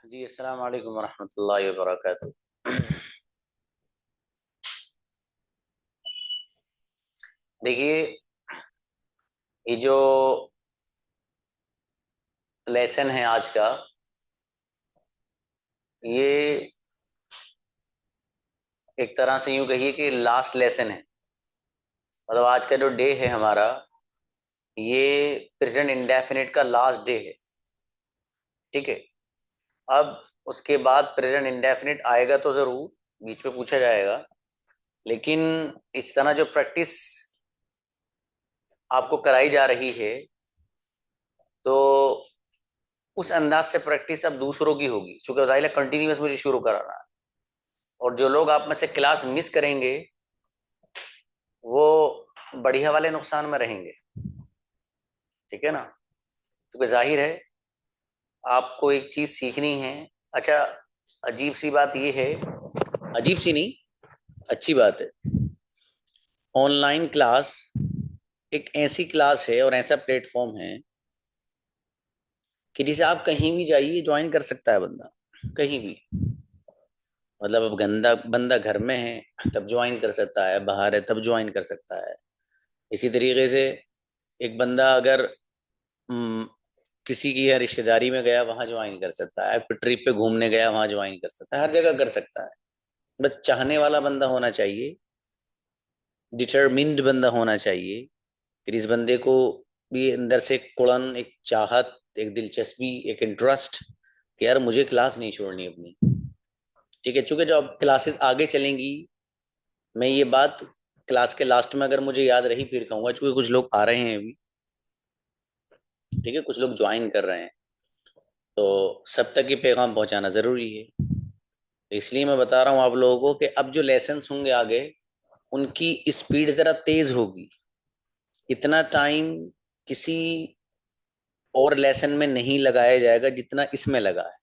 जी अस्सलाम वालेकुम वरहमतुल्लाहि वबरकातुहू। देखिए, ये जो लेसन है आज का, ये एक तरह से यूं कहिए कि लास्ट लेसन है। मतलब आज का जो डे है हमारा, ये प्रेजेंट इंडेफिनिट का लास्ट डे है। ठीक है। अब उसके बाद प्रेजेंट इंडेफिनिट आएगा तो जरूर, बीच में पूछा जाएगा। लेकिन इस तरह जो प्रैक्टिस आपको कराई जा रही है, तो उस अंदाज से प्रैक्टिस अब दूसरों की होगी, चूंकि जाहिर है कंटिन्यूअस मुझे शुरू कराना है। और जो लोग आप में से क्लास मिस करेंगे, वो बढ़िया वाले नुकसान में रहेंगे। ठीक है ना। क्योंकि जाहिर है आपको एक चीज सीखनी है। अच्छा, अजीब सी बात यह है, अजीब सी नहीं, अच्छी बात है। ऑनलाइन क्लास एक ऐसी क्लास है और ऐसा प्लेटफॉर्म है कि जिसे आप कहीं भी जाइए ज्वाइन कर सकता है बंदा, कहीं भी। मतलब अब गंदा बंदा घर में है तब ज्वाइन कर सकता है, बाहर है तब ज्वाइन कर सकता है। इसी तरीके से एक बंदा अगर हम्म, किसी की या रिश्तेदारी में गया, वहां ज्वाइन कर सकता है। कोई ट्रिप पे घूमने गया, वहां ज्वाइन कर सकता है। हर जगह कर सकता है। बस चाहने वाला बंदा होना चाहिए, डिटरमिन्ड बंदा होना चाहिए। फिर इस बंदे को भी अंदर से एक कुड़न, एक चाहत, एक दिलचस्पी, एक इंटरेस्ट कि यार मुझे क्लास नहीं छोड़नी अपनी। ठीक है। चूंकि जो अब क्लासेस आगे चलेंगी, मैं ये बात क्लास के लास्ट में अगर मुझे याद रही फिर कहूंगा, चूंकि कुछ लोग आ रहे हैं अभी। ठीक है, कुछ लोग ज्वाइन कर रहे हैं, तो सब तक ये पैगाम पहुंचाना जरूरी है। तो इसलिए मैं बता रहा हूँ आप लोगों को कि अब जो लेसन्स होंगे आगे, उनकी स्पीड जरा तेज होगी। इतना टाइम किसी और लेसन में नहीं लगाया जाएगा जितना इसमें लगा है।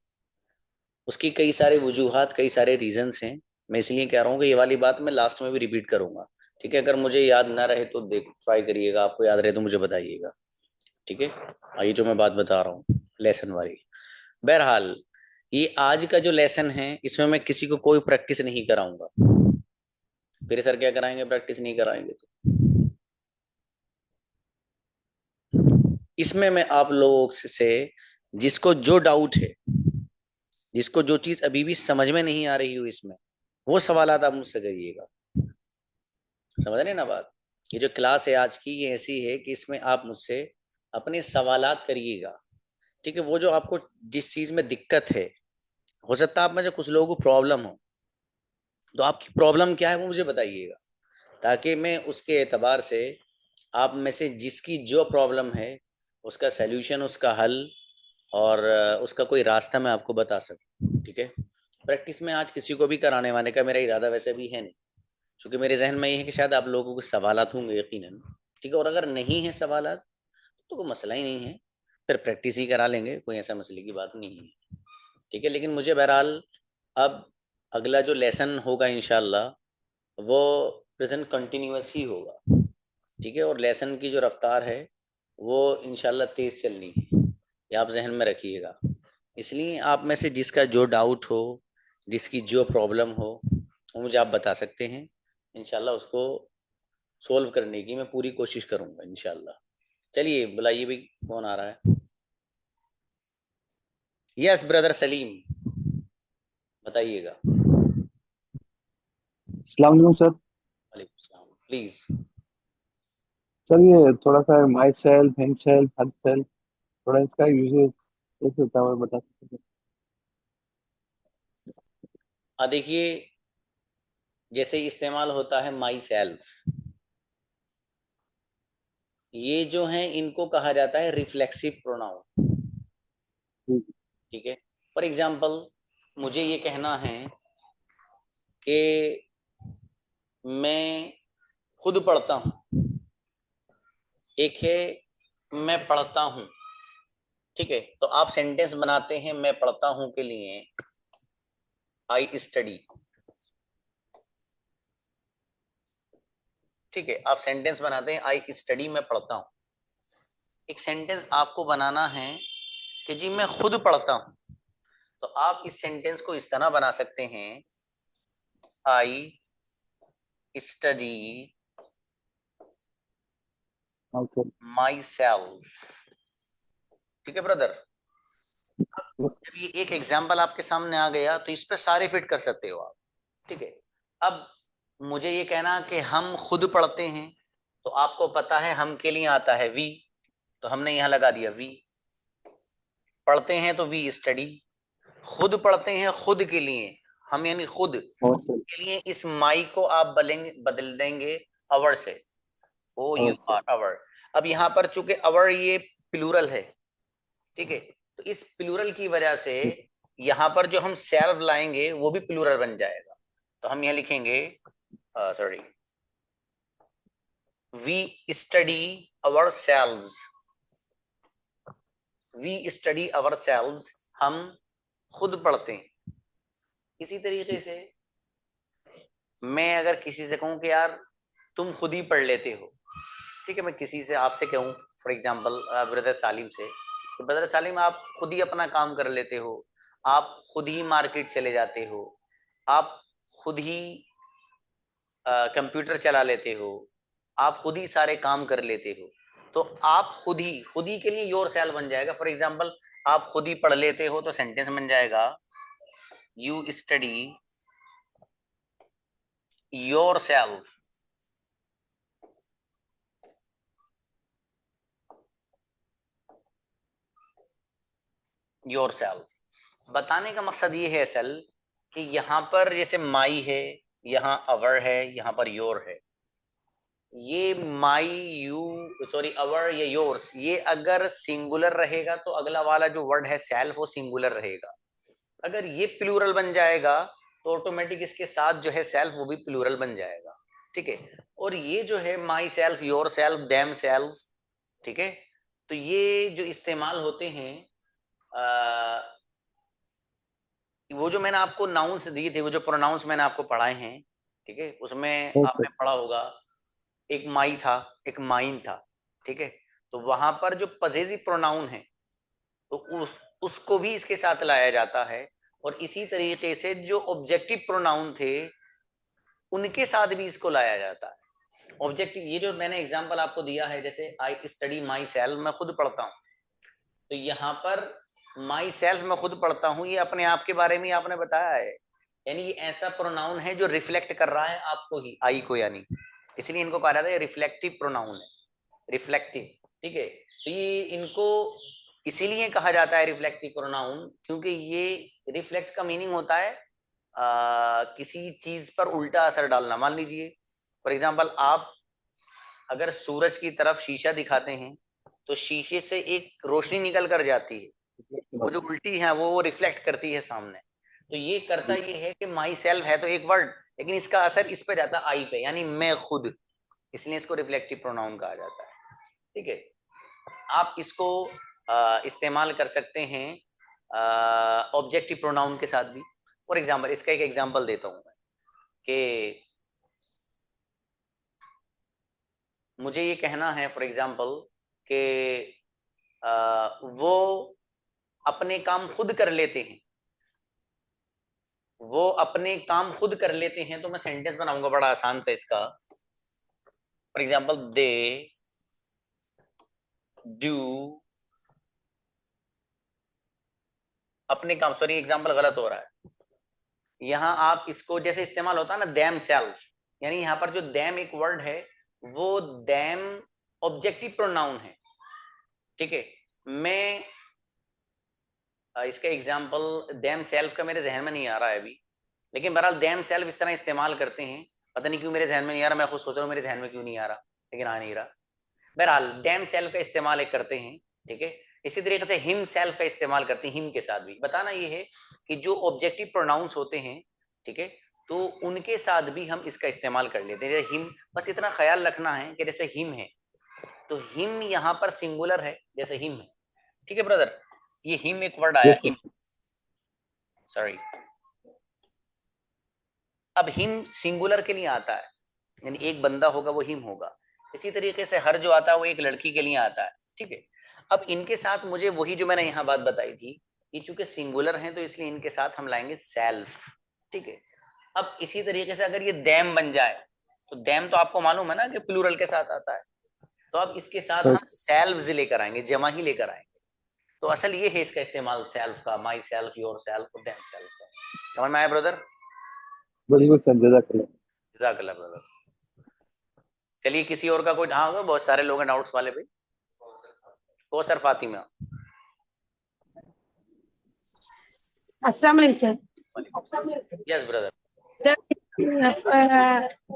उसकी कई सारे वजूहात, कई सारे रीजंस हैं। मैं इसलिए कह रहा हूँ कि ये वाली बात मैं लास्ट में भी रिपीट करूंगा। ठीक है। अगर मुझे याद ना रहे तो देख ट्राई करिएगा, आपको याद रहे तो मुझे बताइएगा। ठीक है। ये जो मैं बात बता रहा हूँ लेसन वाली, बहरहाल ये आज का जो लेसन है, इसमें मैं किसी को कोई प्रैक्टिस नहीं कराऊंगा। फिर सर क्या कराएंगे, प्रैक्टिस नहीं कराएंगे तो। इसमें मैं आप लोगों से, जिसको जो डाउट है, जिसको जो चीज अभी भी समझ में नहीं आ रही हो इसमें, वो सवालात आप मुझसे करिएगा। समझ रहे ना बात। ये जो क्लास है आज की, ये ऐसी है कि इसमें आप मुझसे अपने सवालात करिएगा। ठीक है। वो जो आपको जिस चीज में दिक्कत है, हो सकता है आप में से कुछ लोगों को प्रॉब्लम हो, तो आपकी प्रॉब्लम क्या है वो मुझे बताइएगा, ताकि मैं उसके एतबार से आप में से जिसकी जो प्रॉब्लम है, उसका सल्यूशन, उसका हल और उसका कोई रास्ता मैं आपको बता सकूं। ठीक है। प्रैक्टिस में आज किसी को भी कराने वाने का मेरा इरादा वैसे भी है नहीं, क्योंकि मेरे जहन में ये है कि शायद आप लोगों को सवालात होंगे यकीनन। ठीक है। और अगर नहीं है सवालात तो कोई मसला ही नहीं है, फिर प्रैक्टिस ही करा लेंगे, कोई ऐसा मसले की बात नहीं है। ठीक है। लेकिन मुझे बहरहाल अब अगला जो लेसन होगा इंशाल्लाह, वो प्रेजेंट कंटिन्यूअस ही होगा। ठीक है। और लेसन की जो रफ्तार है, वो इंशाल्लाह तेज चलनी है, ये आप जहन में रखिएगा। इसलिए आप में से जिसका जो डाउट हो, जिसकी जो प्रॉब्लम हो, वो मुझे आप बता सकते हैं। इंशाल्लाह उसको सोल्व करने की मैं पूरी कोशिश करूंगा इंशाल्लाह। चलिए बुलाइए भाई, कौन आ रहा है। यस ब्रदर सलीम, बताइएगा। अस्सलाम वालेकुम सर। वालेकुम सलाम, प्लीज। सर ये थोड़ा सा my self him self her self, थोड़ा इसका यूजेस कैसे होता है और बता सकते हैं? देखिए, जैसे इस्तेमाल होता है माई सेल्फ, ये जो है इनको कहा जाता है रिफ्लेक्सिव प्रोनाउन। जी। ठीक है। फॉर एग्जाम्पल, मुझे ये कहना है कि मैं खुद पढ़ता हूँ। एक है मैं पढ़ता हूँ। ठीक है। तो आप सेंटेंस बनाते हैं मैं पढ़ता हूँ के लिए, आई स्टडी। ठीक है। आप सेंटेंस बनाते हैं आई स्टडी, मैं पढ़ता हूँ। एक सेंटेंस आपको बनाना है कि जी मैं खुद पढ़ता हूँ। तो आप इस सेंटेंस को इस तरह बना सकते हैं, आई स्टडी हाँ सर। My self. ठीक है ब्रदर। जब ये एक एग्जाम्पल आपके सामने आ गया तो इस पे सारे फिट कर सकते हो आप। ठीक है। अब मुझे ये कहना कि हम खुद पढ़ते हैं, तो आपको पता है हम के लिए आता है वी, तो हमने यहां लगा दिया वी। पढ़ते हैं तो वी स्टडी। खुद पढ़ते हैं खुद के लिए, हम यानी खुद हाँ सर। के लिए इस माई को आप बदल देंगे अवर से, ओ हाँ यू सर। Are our. अब यहाँ पर चूंकि अवर ये प्लूरल है, ठीक है, तो इस प्लूरल की वजह से यहाँ पर जो हम सेल्फ लाएंगे वो भी प्लूरल बन जाएगा। तो हम यहाँ लिखेंगे, sorry, we study ourselves, we study ourselves, हम खुद पढ़ते हैं। इसी तरीके से मैं अगर किसी से कहूं कि यार तुम खुद ही पढ़ लेते हो, ठीक है, मैं किसी से आपसे कहूं फॉर एग्जांपल ब्रदर सालिम से, तो ब्रदर सालिम आप खुद ही अपना काम कर लेते हो, आप खुद ही मार्केट चले जाते हो, आप खुद ही कंप्यूटर चला लेते हो, आप खुद ही सारे काम कर लेते हो। तो आप खुद ही के लिए योर सेल्फ बन जाएगा। फॉर एग्जांपल आप खुद ही पढ़ लेते हो तो सेंटेंस बन जाएगा, you study your self, your self. बताने का मकसद ये है असल कि यहाँ पर जैसे माई है, यहाँ अवर है, यहाँ पर योर है। ये माई यू, सॉरी अवर, ये योर्स, ये अगर सिंगुलर रहेगा तो अगला वाला जो वर्ड है सेल्फ वो सिंगुलर रहेगा। अगर ये प्लूरल बन जाएगा तो ऑटोमेटिक इसके साथ जो है सेल्फ वो भी प्लूरल बन जाएगा। ठीक है। और ये जो है my self, your self, dam self, ठीक है, तो ये जो इस्तेमाल होते हैं, वो जो मैंने आपको नाउन्स दिए थे, वो जो प्रोनाउंस मैंने आपको पढ़ाए हैं, ठीक है, उसमें हाँ सर। आपने पढ़ा होगा एक माई था, एक माइन था। ठीक है। तो वहां पर जो पजेसिव प्रोनाउन है तो उसको भी इसके साथ लाया जाता है। और इसी तरीके से जो ऑब्जेक्टिव प्रोनाउन थे उनके साथ भी इसको लाया जाता है। ऑब्जेक्टिव, ये जो मैंने एग्जांपल आपको दिया है, जैसे आई स्टडी माई सेल्फ, मैं खुद पढ़ता हूँ, तो यहाँ पर माई सेल्फ मैं खुद पढ़ता हूँ, ये अपने आप के बारे में आपने बताया है, यानी ये ऐसा प्रोनाउन है जो रिफ्लेक्ट कर रहा है आपको ही, आई को, यानी इसलिए इनको कहा जाता है रिफ्लेक्टिव प्रोनाउन है, रिफ्लेक्टिव। ठीक है। तो ये इनको इसीलिए कहा जाता है रिफ्लेक्टिव प्रोनाउन क्योंकि ये रिफ्लेक्ट का मीनिंग होता है किसी चीज पर उल्टा असर डालना। मान लीजिए फॉर एग्जाम्पल आप अगर सूरज की तरफ शीशा दिखाते हैं तो शीशे से एक रोशनी निकल कर जाती है, वो जो उल्टी है वो रिफ्लेक्ट करती है सामने। तो ये करता ये है कि माई सेल्फ है तो एक वर्ड, लेकिन इसका असर इस पे जाता है आई पे, यानी मैं खुद, इसलिए इसको रिफ्लेक्टिव प्रोनाउन कहा जाता है। ठीक है। आप इसको इस्तेमाल कर सकते हैं ऑब्जेक्टिव प्रोनाउन के साथ भी। फॉर एग्जाम्पल इसका एक एग्जाम्पल देता हूं मैं कि मुझे ये कहना है फॉर एग्जाम्पल कि वो अपने काम खुद कर लेते हैं, वो अपने काम खुद कर लेते हैं, तो मैं सेंटेंस बनाऊंगा बड़ा आसान सा इसका। फॉर एग्जाम्पल दे डू अपने काम, सॉरी एग्जाम्पल गलत हो रहा है, यहाँ आप इसको जैसे इस्तेमाल होता है ना दैम सेल्फ, यानी यहाँ पर जो दैम एक वर्ड है वो दैम ऑब्जेक्टिव प्रोनाउन है। ठीक है। मैं इसका एग्जाम्पल दैम सेल्फ का मेरे जहन में नहीं आ रहा है अभी, लेकिन बहरहाल दैम सेल्फ इस तरह इस्तेमाल करते हैं। पता नहीं क्यों मेरे जहन में नहीं आ रहा, मैं खुद सोच रहा हूँ मेरे जहन में क्यों नहीं आ रहा, लेकिन आ नहीं रहा। बहरहाल डैम सेल्फ का इस्तेमाल एक करते हैं। ठीक है। इसी तरीके से हिम सेल्फ का इस्तेमाल करते हैं, हिम के साथ भी। बताना ये है कि जो ऑब्जेक्टिव प्रोनाउंस होते हैं, ठीक है, तो उनके साथ भी हम इसका इस्तेमाल कर लेते हैं। जैसे हिम, बस इतना ख्याल रखना है कि जैसे हिम है तो हिम यहाँ पर सिंगुलर है, जैसे हिम है। ठीक है ब्रदर, ये हिम एक वर्ड आया यस सर। Him, sorry. अब हिम सिंगुलर के लिए आता है, यानी एक बंदा होगा वो हिम होगा। इसी तरीके से हर जो आता है वो एक लड़की के लिए आता है। ठीक है। अब इनके साथ मुझे वही जो मैंने यहाँ बात बताई थी ये चूंकि सिंगुलर हैं तो इसलिए इनके साथ हम लाएंगे सेल्फ, ठीक है। अब इसी तरीके से अगर ये दैम बन जाए, तो दैम तो आपको मालूम है ना कि प्लूरल के साथ आता है, तो अब इसके साथ हाँ, हम सेल्व्स लेकर आएंगे, जमा ही लेकर आएंगे। तो असल ये है इसका इस्तेमाल सेल्फ का, my self, your self, them self का। समझ में आया ब्रदर? बिल्कुल सर, जज़ाकल्लाह। जज़ाकल्लाह ब्रदर। चलिए किसी और का कोई, हाँ होगा, बहुत सारे लोग हैं डाउट्स वाले भाई। वो सर फातिमा। अस्सलाम वालेकुम yes brother. Sir.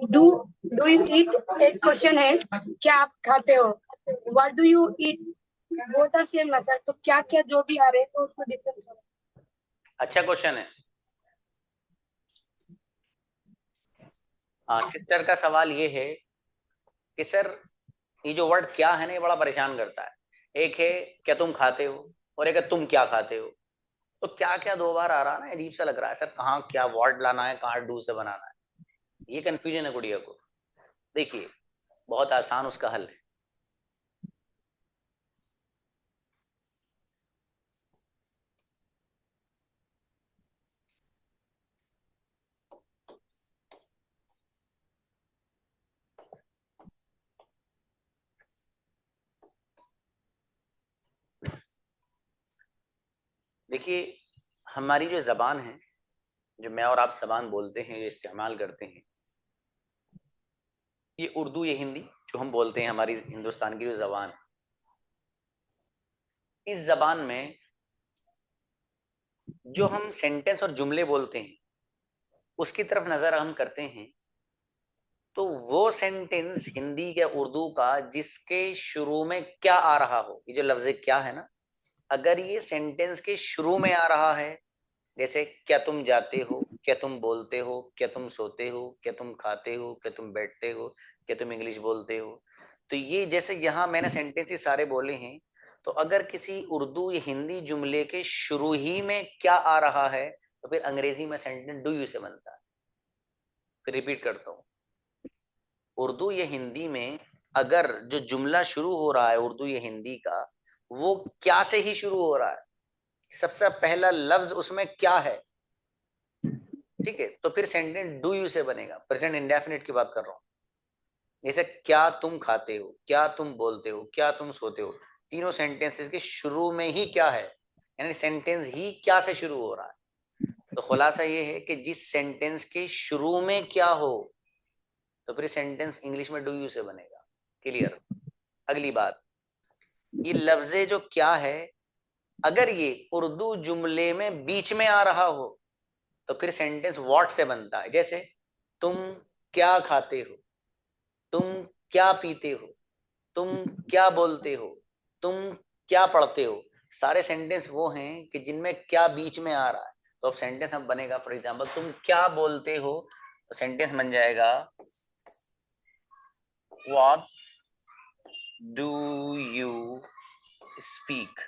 Do you eat, एक क्वेश्चन है, क्या आप खाते हो? What do you eat? Both are same ना सर, तो क्या क्या जो भी आ रहे हैं तो उसमें डिफरेंस हो। अच्छा क्वेश्चन है। सिस्टर का सवाल ये है कि सर ये जो वर्ड क्या है ना, ये बड़ा परेशान करता है। एक है क्या तुम खाते हो, और एक है तुम क्या खाते हो। तो क्या क्या दो बार आ रहा है ना, अजीब सा लग रहा है सर, कहाँ क्या वर्ड लाना है, कहाँ डू से बनाना है, ये कंफ्यूजन है गुड़िया को। देखिए बहुत आसान उसका हल है। देखिए हमारी जो जबान है, जो मैं और आप जबान बोलते हैं, जो इस्तेमाल करते हैं, ये उर्दू ये हिंदी जो हम बोलते हैं, हमारी हिंदुस्तान की जो जबान है, इस जबान में जो हम सेंटेंस और जुमले बोलते हैं, उसकी तरफ नजर हम करते हैं, तो वो सेंटेंस हिंदी या उर्दू का जिसके शुरू में क्या आ रहा हो, ये जो लफ्ज क्या है ना, अगर ये सेंटेंस के शुरू में आ रहा है, जैसे क्या तुम जाते हो, क्या तुम बोलते हो, क्या तुम सोते हो, क्या तुम खाते हो, क्या तुम बैठते हो, क्या तुम इंग्लिश बोलते हो, तो ये जैसे यहाँ मैंने सेंटेंस सारे बोले हैं, तो अगर किसी उर्दू या हिंदी जुमले के शुरू ही में क्या आ रहा है, तो फिर अंग्रेजी में सेंटेंस डू यू से बनता है। फिर रिपीट करता हूँ, उर्दू या हिंदी में अगर जो जुमला शुरू हो रहा है उर्दू या हिंदी का, वो क्या से ही शुरू हो रहा है, सबसे पहला लफ्ज उसमें क्या है, ठीक है, तो फिर सेंटेंस डू यू से बनेगा। प्रेजेंट इंडेफिनिट की बात कर रहा हूँ। जैसे क्या तुम खाते हो, क्या तुम बोलते हो, क्या तुम सोते हो, तीनों सेंटेंसेस के शुरू में ही क्या है, यानी सेंटेंस ही क्या से शुरू हो रहा है। तो खुलासा ये है कि जिस सेंटेंस के शुरू में क्या हो, तो फिर सेंटेंस इंग्लिश में डू यू से बनेगा। क्लियर? अगली बात, ये लफ्जे जो क्या है, अगर ये उर्दू जुमले में बीच में आ रहा हो, तो फिर सेंटेंस व्हाट से बनता है। जैसे तुम क्या खाते हो, तुम क्या पीते हो, तुम क्या बोलते हो, तुम क्या पढ़ते हो, सारे सेंटेंस वो हैं कि जिनमें क्या बीच में आ रहा है। तो अब सेंटेंस हम बनेगा, फॉर एग्जांपल तुम क्या बोलते हो, तो सेंटेंस बन जाएगा what do you speak,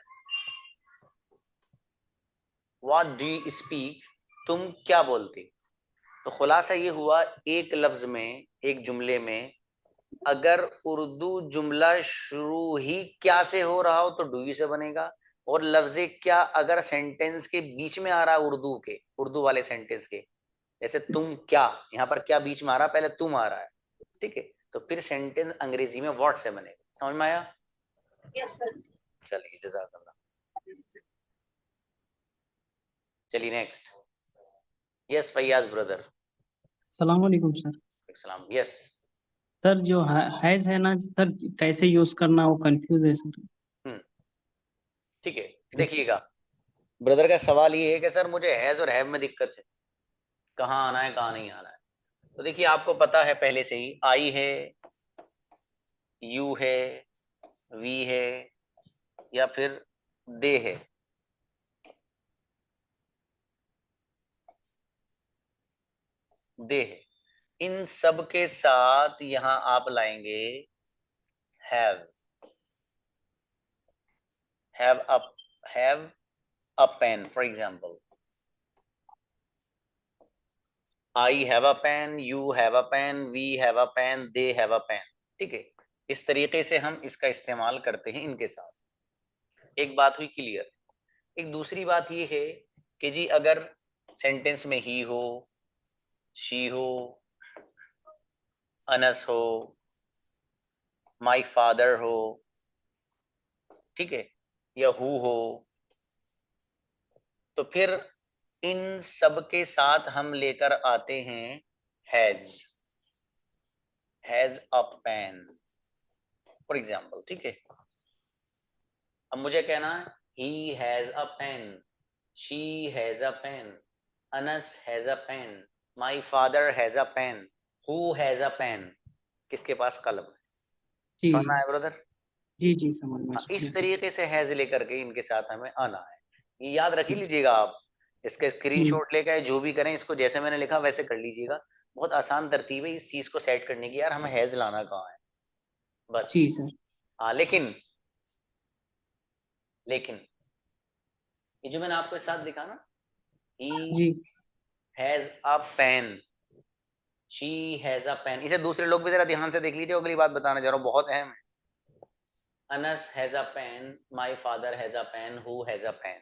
what do you speak, तुम क्या बोलते। तो खुलासा ये हुआ, एक लफ्ज में, एक जुमले में अगर उर्दू जुमला शुरू ही क्या से हो रहा हो तो डू यू से बनेगा, और लफ्ज क्या अगर सेंटेंस के बीच में आ रहा है, उर्दू के, उर्दू वाले सेंटेंस के, जैसे तुम क्या, यहाँ पर क्या बीच में आ रहा है, पहले तुम आ रहा है, ठीक है, तो फिर सेंटेंस अंग्रेजी में व्हाट से बनेगा। समझ में आया? Yes sir. चलिए जज़ाकल्लाह। चलिए नेक्स्ट। Yes Faiyaz brother. सलाम वालेकुम सर। सलाम। यस। सर जो हैज है ना सर, कैसे यूज करना वो कंफ्यूज है सर। ठीक है, देखिएगा ब्रदर का सवाल ये है कि सर मुझे हैज और हैव में दिक्कत है, कहाँ आना है कहाँ नहीं आना है। तो देखिए आपको पता है पहले से ही, आई है, यू है, वी है, या फिर दे है। दे है, इन सब के साथ यहां आप लाएंगे have. Have up, have a pen for example, I have a pen, you have a pen, we have a pen, they have a pen. ठीक है, इस तरीके से हम इसका इस्तेमाल करते हैं इनके साथ। एक बात हुई क्लियर। एक दूसरी बात ये है कि जी अगर सेंटेंस में ही हो, शी हो, अनस हो, माय फादर हो, ठीक है, या हु हो, तो फिर इन सब के साथ हम लेकर आते हैं has, has a pen for example, ठीक है। अब मुझे कहना है he has a pen, she has a pen, Anas has a pen, my father has a pen, who has a pen, किसके पास कलम है। जी समझ में आया ब्रदर? जी जी, समझ में इस शुक्रिया सर। तरीके से हैज लेकर के इनके साथ हमें आना है। ये याद रख ही लीजिएगा आप, इसके स्क्रीनशॉट लेकर जो भी करें, इसको जैसे मैंने लिखा वैसे कर लीजिएगा। बहुत आसान तरतीब है इस चीज को सेट करने की, यार हमें हैज लाना कहाँ है, बस। जी सर। हाँ लेकिन ये जो मैंने आपको साथ लिखा ना, ही जी has a pen, she has a pen, इसे दूसरे लोग भी जरा ध्यान से देख लीजिए, अगली बात बताने जा रहा हूँ, बहुत अहम है। Anas has a pen, my father has a pen, who has a pen.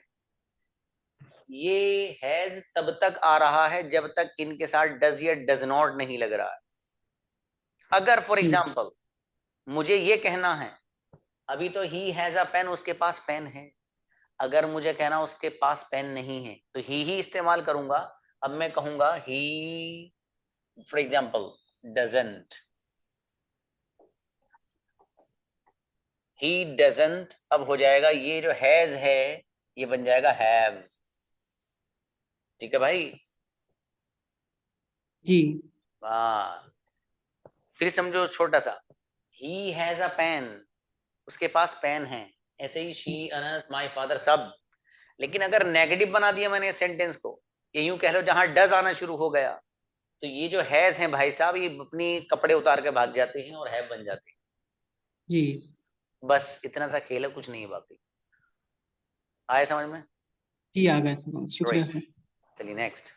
ये हैज तब तक आ रहा है जब तक इनके साथ डज या डज नॉट नहीं लग रहा है। अगर फॉर जी एग्जाम्पल मुझे ये कहना है, अभी तो ही हैज अ पेन, उसके पास पेन है, अगर मुझे कहना उसके पास पेन नहीं है तो ही इस्तेमाल करूंगा। अब मैं कहूंगा he for example doesn't, he doesn't, अब हो जाएगा ये जो हैज है ये बन जाएगा हैव, ठीक है भाई। जी हाँ, फिर समझो छोटा सा, ही हैज अ पेन, उसके पास पेन है, ऐसे ही शी, अनस, माय फादर सब। लेकिन अगर नेगेटिव बना दिया मैंने सेंटेंस को, ये यूं कह लो जहां डज आना शुरू हो गया, तो ये जो हैज हैं भाई साहब, ये अपनी कपड़े उतार के भाग जाते हैं और हैव बन जाते हैं। जी बस इतना सा खेल है, कुछ नहीं है बाकी। आए समझ में? जी, आ गए सर, शुक्रिया ग्रेट। सर। चलिए नेक्स्ट,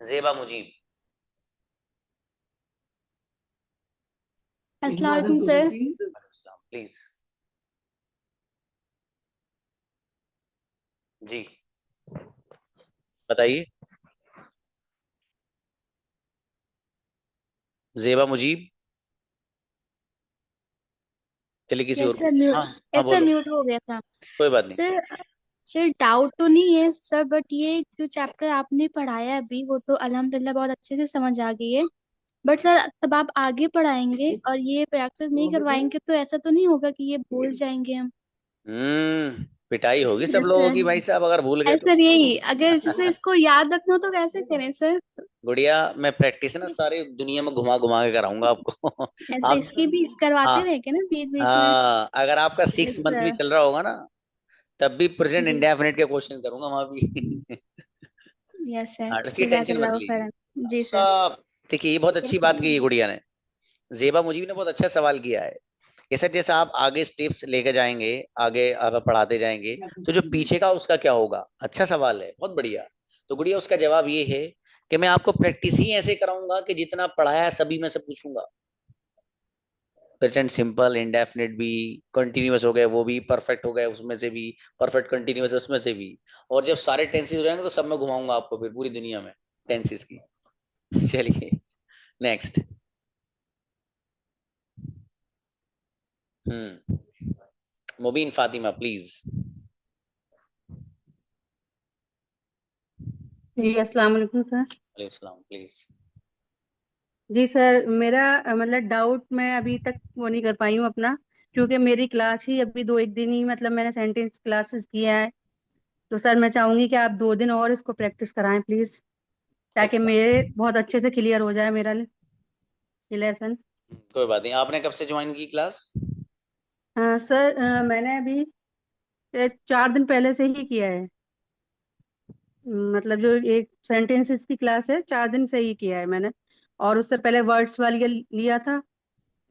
जेबा मुजीब। अस्सलाम वालेकुम सर। प्लीज जी बताइए। जेबा मुजीब, चलिए किसी और यस को। Sir, mute. हाँ हाँ यस सर, बोलो, म्यूट हो गया था। कोई बात नहीं। सर, सर डाउट तो नहीं है सर, बट ये जो चैप्टर आपने पढ़ाया अभी वो तो अल्हम्दुलिल्लाह बहुत अच्छे से समझ आ गई है। बट सर तब आप आगे पढ़ाएंगे और ये प्रैक्टिस नहीं करवाएंगे तो ऐसा तो नहीं होगा कि ये भूल जाएंगे हम? पिटाई होगी सब यस लोगों सर। की भाई साहब अगर भूल गए तो। सर यही, अगर जैसे इसको याद रखना हो तो कैसे करें सर? गुड़िया, मैं प्रैक्टिस ना सारी दुनिया में घुमा घुमा के कराऊंगा आपको। ऐसे आप, इसकी भी करवाते हाँ रहेंगे ना बीच बीच में? हाँ, अगर आपका सिक्स यस मंथ भी सर। चल रहा होगा ना, तब भी प्रेजेंट जी। इंडेफिनिट के क्वेश्चन करूंगा वहां भी। Yes sir. हाँ, उसकी टेंशन मत जज़ाकल्लाह लीजिए। खैरन। जी सर। सब देखिए, ये बहुत अच्छी बात की है गुड़िया ने, जेबा मुजीब ने बहुत अच्छा सवाल किया है। ये सर जैसा आप आगे स्टेप्स लेके जाएंगे, आगे आप पढ़ाते जाएंगे, तो जो पीछे का उसका क्या होगा। अच्छा सवाल है, बहुत बढ़िया। तो गुड़िया उसका जवाब ये है कि मैं आपको प्रैक्टिस ही ऐसे कराऊंगा कि जितना पढ़ाया सभी में से पूछूंगा। प्रेजेंट सिंपल, इंडेफिनिट भी, कंटिन्यूअस हो गए वो भी, परफेक्ट हो गए उसमें से भी, परफेक्ट कंटिन्यूअस उसमें से भी। और जब सारे टेंसेस हो जाएंगे तो सब में घुमाऊंगा आपको फिर पूरी दुनिया में टेंसेस की। चलिए नेक्स्ट। मुबीन फातिमा प्लीज। जी अस्सलाम वालेकुम सर। अलैहिस्सलाम प्लीज। जी सर, मेरा मतलब डाउट मैं अभी तक वो नहीं कर पाई हूँ अपना, क्योंकि मेरी क्लास ही अभी दो एक दिन ही मतलब मैंने सेंटेंस क्लासेस किया है। तो सर मैं चाहूंगी कि आप दो दिन और इसको प्रैक्टिस कराएं प्लीज, ताकि अच्छा, मेरे बहुत अच्छे से क्लियर हो जाए मेरा ये लेसन। कोई बात नहीं। आपने कब से ज्वाइन की क्लास? हाँ सर, मैंने अभी 4 दिन पहले से ही किया है। मतलब जो एक सेंटेंसेस की क्लास है 4 दिन से ही किया है मैंने। और उससे पहले वर्ड्स वाली लिया था,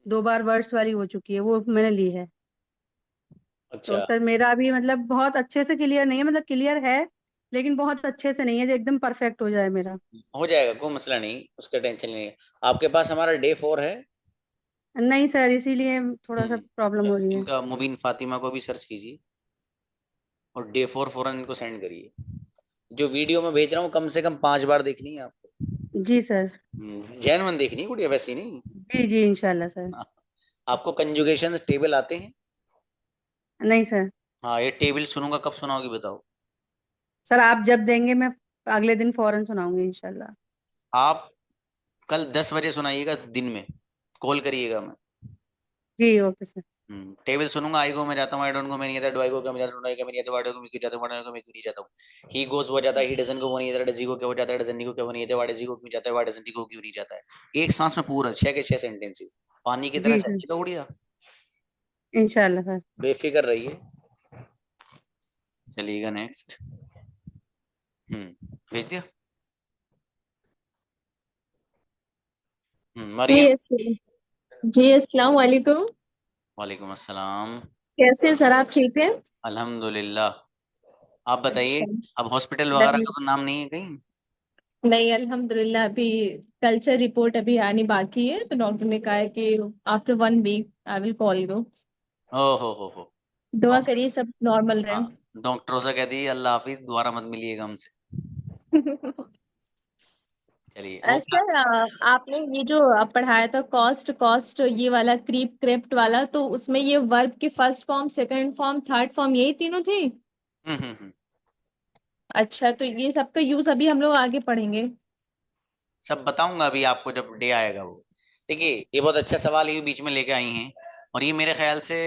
2 बार वर्ड्स वाली हो चुकी है, वो मैंने ली है। तो अच्छा, सर मेरा अभी मतलब बहुत अच्छे से क्लियर नहीं है, मतलब क्लियर है लेकिन बहुत अच्छे से नहीं है जो एकदम परफेक्ट हो जाए मेरा। हो जाएगा, कोई मसला नहीं, उसका टेंशन नहीं है। आपके पास हमारा डे 4 है। नहीं सर, इसीलिए थोड़ा सा प्रॉब्लम हो रही है। इनका मुबीन फातिमा को भी सर्च कीजिए। और डे 4 फौरन इनको सेंड करिए। जो वीडियो में भेज रहा हूँ कम से कम 5 बार देखनी है आपको। जी सर। जैन देखनी है गुड़िया, वैसी नहीं। जी जी इंशाल्लाह सर। हाँ, आपको कंजुगेशन टेबल आते हैं? नहीं सर। हाँ, ये टेबल सुनूंगा, कब सुनाओगी बताओ? सर आप जब देंगे मैं अगले दिन फौरन सुनाऊंगी इंशाल्लाह। आप कल 10 बजे सुनाइएगा, दिन में कॉल करिएगा। मैं जी ओके सर। टेबल सुनूंगा। आई गो मैं जाता हूँ, आई डोंट गो मैं नहीं आता, डू आई गो क्या मैं जाता हूँ, क्या मैं नहीं आता, वाई डू गो मैं क्यों जाता हूँ, वाई डू गो मैं क्यों नहीं जाता हूँ, ही गोज वो जाता है, ही डजंट गो वो नहीं आता, डज ही गो क्या हो जाता है, डजंट गो क्या वो नहीं आता, वाई डज ही गो क्यों जाता है, वाई डजंट ही गो क्यों नहीं जाता है। एक सांस में पूरा 6 के 6 सेंटेंसेस पानी की तरह जी सर चलेगा उड़िया। इंशाल्लाह सर। बेफिक्र रहिए। चलिएगा नेक्स्ट। भेज दिया। जी मरियम। जी अस्सलाम वालेकुम। वालेकुम अस्सलाम। कैसे हैं सर, आप ठीक हैं? अल्हम्दुलिल्लाह। आप बताइए। अच्छा। अब हॉस्पिटल वगैरह नहीं का तो नाम नहीं है कहीं? नहीं, अल्हम्दुलिल्लाह अभी कल्चर रिपोर्ट अभी आनी बाकी है, तो डॉक्टर ने कहा है कि after 1 week I will call you. ओहो हो। दुआ करिए सब नॉर्मल रहे। हाँ, डॉक्टरों से कह दी अल्लाह हाफिज, दोबारा मत मिलिएगा हमसे। चलिए वो क्या। सर आपने ये जो पढ़ाया था कॉस्ट कॉस्ट ये वाला क्रीप क्रेप्ट वाला, तो उसमें ये वर्ब के first form, second form, third form यही तीनों थे? हम्म। अच्छा, तो ये सबका यूज अभी हम लोग आगे पढ़ेंगे? सब बताऊंगा अभी आपको जब डे आएगा वो। देखिए, ये बहुत अच्छा सवाल ये बीच में लेके आई हैं, और ये मेरे ख्याल से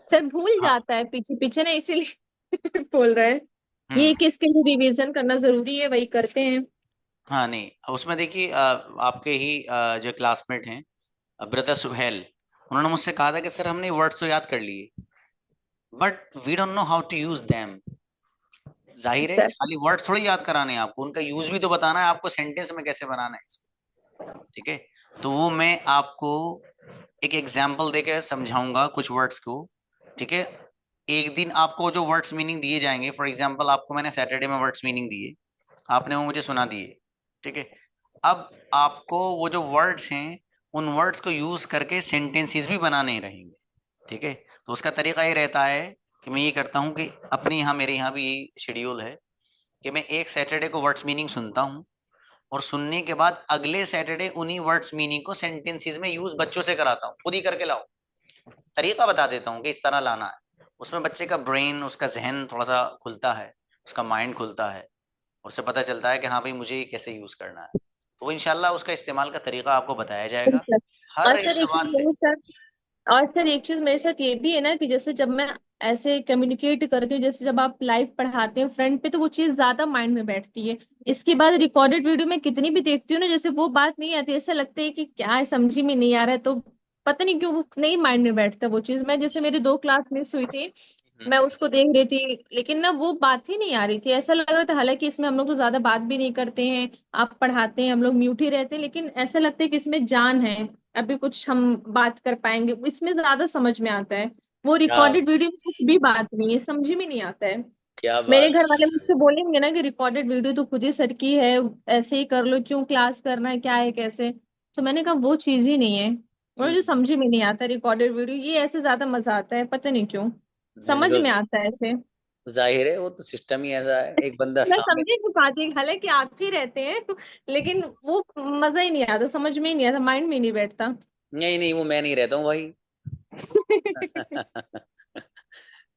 सर भूल हाँ। जाता है पीछे पीछे ना, इसीलिए बोल रहे हैं। ये हम्म। किसके लिए रिवीजन करना जरूरी है, वही करते हैं। हाँ नहीं, उसमें देखिए आपके ही जो क्लासमेट हैं, ब्रदर सुहेल, उन्होंने मुझसे कहा था कि सर हमने वर्ड्स तो याद कर लिए, but we don't know how to use them. जाहिर है, सर खाली वर्ड्स थोड़ी याद कराने हैं आपको, उनका यूज भी तो बताना है आपको, सेंटेंस में कैसे बनाना है इसको। ठीक है, तो वो मैं आपको एक एग्जाम्पल देकर समझाऊंगा कुछ वर्ड्स को। ठीक है, एक दिन आपको जो वर्ड्स मीनिंग दिए जाएंगे, फॉर एग्जाम्पल आपको मैंने सैटरडे में वर्ड्स मीनिंग दिए, आपने वो मुझे सुना दिए। ठीक है, अब आपको वो जो वर्ड्स हैं उन वर्ड्स को यूज करके सेंटेंसेस भी बनाने रहेंगे। ठीक है, तो उसका तरीका ये रहता है कि मैं ये करता हूँ कि अपने यहाँ, मेरे यहाँ भी यही शेड्यूल है कि मैं एक सैटरडे को वर्ड्स मीनिंग सुनता हूँ, और सुनने के बाद अगले सैटरडे उन्हीं वर्ड्स मीनिंग को सेंटेंसेस में यूज बच्चों से कराता हूँ, खुद ही करके लाओ। तरीका बता देता हूँ कि इस तरह लाना है। उसमें बच्चे का ब्रेन, उसका जहन थोड़ा सा खुलता है, उसका माइंड खुलता है, उससे पता चलता है कि हाँ भाई मुझे ये कैसे यूज करना है। तो वो इंशाल्लाह उसका इस्तेमाल का तरीका आपको बताया जाएगा सर। हर और सर एक एतबार चीज से। मेरे साथ और सर एक चीज मेरे साथ ये भी है ना कि जैसे जब मैं ऐसे कम्युनिकेट करती हूँ, जैसे जब आप लाइव पढ़ाते हैं फ्रंट पे, तो वो चीज ज्यादा माइंड में बैठती है। इसके बाद रिकॉर्डेड वीडियो में कितनी भी देखती हूँ ना, जैसे वो बात नहीं आती, ऐसा लगता है कि क्या है, समझ में नहीं आ रहा है, तो पता नहीं क्यों वो नहीं माइंड में बैठता वो चीज। मैं जैसे मेरी 2 क्लास मिस हुई थी, मैं उसको देख रही थी, लेकिन ना वो बात ही नहीं आ रही थी, ऐसा लग रहा था, हालांकि इसमें हम लोग तो ज्यादा बात भी नहीं करते हैं, आप पढ़ाते हैं, हम लोग म्यूट ही रहते हैं, लेकिन ऐसा लगता है कि इसमें जान है, अभी कुछ हम बात कर पाएंगे, इसमें ज्यादा समझ में आता है। वो क्या रिकॉर्डेड वीडियो में कुछ भी बात नहीं है, समझ में नहीं आता है। क्या मेरे बात घर वाले है। मुझसे बोलेंगे ना कि रिकॉर्डेड वीडियो तो खुद ही सर की है, ऐसे ही कर लो, क्यों क्लास करना है, क्या है कैसे। तो मैंने कहा वो चीज ही नहीं है, मुझे हम्म, समझ में नहीं आता रिकॉर्डेड वीडियो, ये ऐसे ज्यादा मजा आता है, पता नहीं क्यों, समझ में बिल्कुल। आता है ऐसे। जाहिर है, वो तो सिस्टम ही ऐसा है, एक बंदा मैं समझ सामने। नहीं पाती, हालांकि आप ही रहते हैं, लेकिन वो मजा ही नहीं आता, समझ में ही नहीं आता, माइंड में ही नहीं बैठता। नहीं नहीं, वो मैं नहीं रहता हूँ भाई।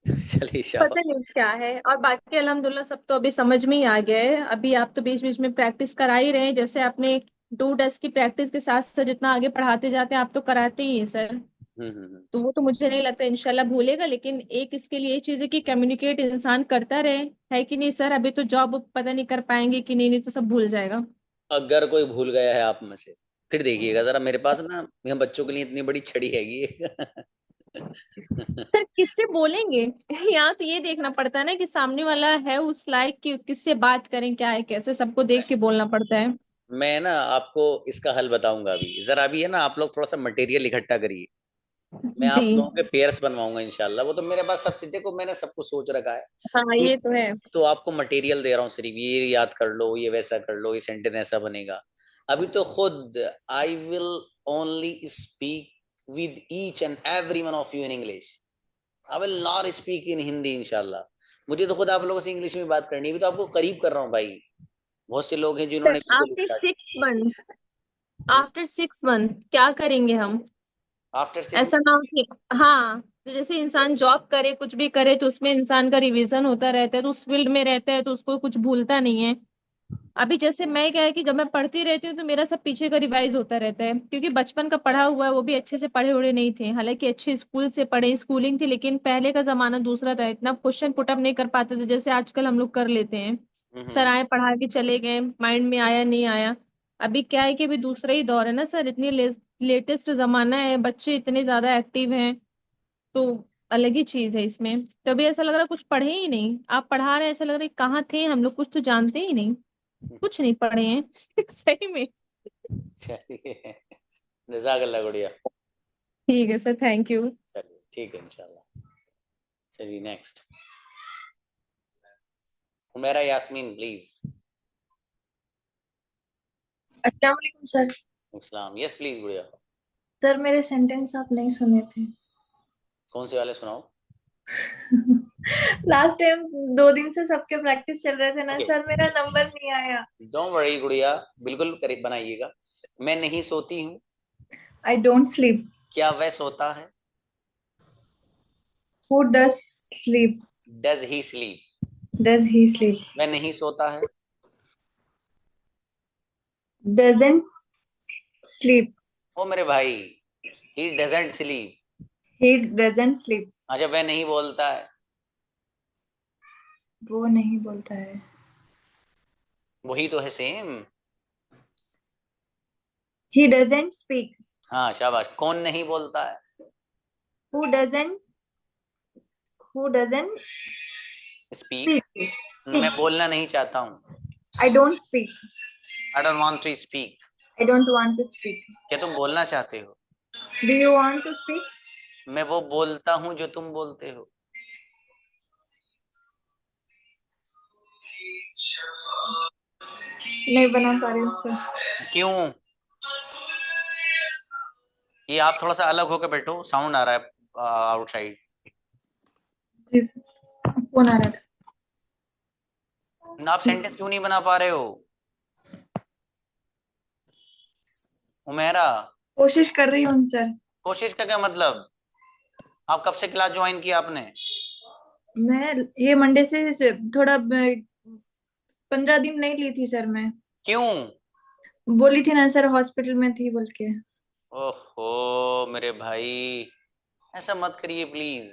चलिए पता शाबाश। नहीं क्या है। और बाकी अल्हम्दुलिल्लाह सब तो अभी समझ में ही आ गया है। अभी आप तो बीच बीच में प्रैक्टिस करा ही रहे हैं, जैसे आपने डू डस्ट की प्रैक्टिस के साथ साथ जितना आगे पढ़ाते जाते हैं आप तो कराते ही हैं सर। तो वो तो मुझे नहीं लगता इंशाल्लाह भूलेगा, लेकिन एक इसके लिए ये चीज है कि कम्युनिकेट इंसान करता रहे, है कि नहीं सर? अभी तो जॉब पता नहीं कर पाएंगे कि नहीं, नहीं तो सब भूल जाएगा। अगर कोई भूल गया है आप में से, फिर देखिएगा जरा, मेरे पास ना यहाँ बच्चों के लिए इतनी बड़ी छड़ी हैगी एक। सर किससे बोलेंगे? यहाँ तो ये देखना पड़ता है ना कि सामने वाला है उस लायक कि किससे बात करें, क्या है कैसे, सबको देख के बोलना पड़ता है। मैं ना आपको इसका हल बताऊंगा अभी, जरा अभी है ना, आप लोग थोड़ा सा मटेरियल इकट्ठा करिए। मैं जी। आप लोगों के पेयर्स बनवाऊंगा इंशाल्लाह। वो तो मेरे पास सब चीजें को मैंने सब कुछ सोच रखा है। हाँ तो ये तो है। तो आपको मटेरियल दे रहा हूँ, सिर्फ ये याद कर लो, ये वैसा कर लो, ये सेंटेंस ऐसा बनेगा। अभी तो खुद I will only speak with each and every one of you in English. I will not speak in Hindi इंशाल्लाह। मुझे तो खुद आप लोगों से इंग्लिश में बात करनी है, भी तो आपको करीब कर रहा हूँ भाई। बहुत से लोग हैं जिन्होंने बिल्कुल after start. 6 month, after 6 month क्या करेंगे हम? आफ्टर ऐसा 6 ना हो कि, हाँ, तो जैसे इंसान जॉब करे कुछ भी करे तो उसमें इंसान का रिवीजन होता रहता है, तो उस फील्ड में रहता है तो उसको कुछ भूलता नहीं है। अभी जैसे मैं क्या है कि जब मैं पढ़ती रहती हूँ तो मेरा सब पीछे का रिवाइज होता रहता है, क्योंकि बचपन का पढ़ा हुआ है, वो भी अच्छे से पढ़े उड़े नहीं थे, हालांकि अच्छे स्कूल से पढ़े, स्कूलिंग थी, लेकिन पहले का जमाना दूसरा था, इतना क्वेश्चन पुटअप नहीं कर पाते थे जैसे आजकल हम लोग कर लेते हैं। सर आए पढ़ा के चले गए, माइंड में आया नहीं आया। अभी क्या है कि अभी दूसरा ही दौर है ना सर, इतनी लेटेस्ट जमाना है, बच्चे इतने ज्यादा एक्टिव हैं, तो अलग ही चीज है इसमें। तो अभी ऐसा लग रहा है कुछ पढ़े ही नहीं, आप पढ़ा रहे हैं, ऐसा लग रहा है कहाँ थे हम लोग, कुछ तो जानते ही नहीं, कुछ नहीं पढ़े हैं सही में। चलिए, जज़ाकल्लाह गुड़िया। ठीक है सर, थैंक यू। चलिए ठीक है इंशाल्लाह। चलिए नेक्स्ट, हुमैरा यास्मीन प्लीज। अस्सलाम वालेकुम सर। इस्लाम, यस प्लीज गुड़िया। सर मेरे सेंटेंस आप नहीं सुने थे। कौन से वाले सुनाओ? लास्ट टाइम 2 दिन से सबके प्रैक्टिस चल रहे थे ना ओके, सर, मेरा नंबर नहीं आया। डोंट वरी गुड़िया, बिल्कुल करीब बनाइएगा। मैं नहीं सोती हूँ, आई डोंट स्लीप। क्या वह सोता है? Who does sleep? Does he sleep? Does he sleep? वह नहीं सोता है। Doesn't sleep? ओ मेरे भाई, he doesn't sleep. He doesn't sleep? अच्छा, वह नहीं बोलता है। वो नहीं बोलता है। वही तो है सेम। He doesn't speak? हाँ शाबाश। कौन नहीं बोलता है? Who doesn't? Who doesn't speak. Speak? मैं बोलना नहीं चाहता हूँ। I don't speak. I don't want to speak. I don't want to speak. क्या तुम बोलना चाहते हो? Do you want to speak? मैं वो बोलता हूँ जो तुम बोलते हो। नहीं बना पा रही हूँ सर। क्यों? ये आप थोड़ा सा अलग होकर बैठो, साउंड आ रहा है आउटसाइड। जी सर, फोन आ रहा था। आप सेंटेंस क्यों नहीं बना पा रहे हो उमेरा? कोशिश कर रही हूँ सर। कोशिश का क्या मतलब? आप कब से क्लास ज्वाइन की आपने? मैं ये मंडे से थोड़ा 15 दिन नहीं ली थी सर मैं। क्यों? बोली थी ना सर, हॉस्पिटल में थी बोल के। ओहो मेरे भाई, ऐसा मत करिए प्लीज।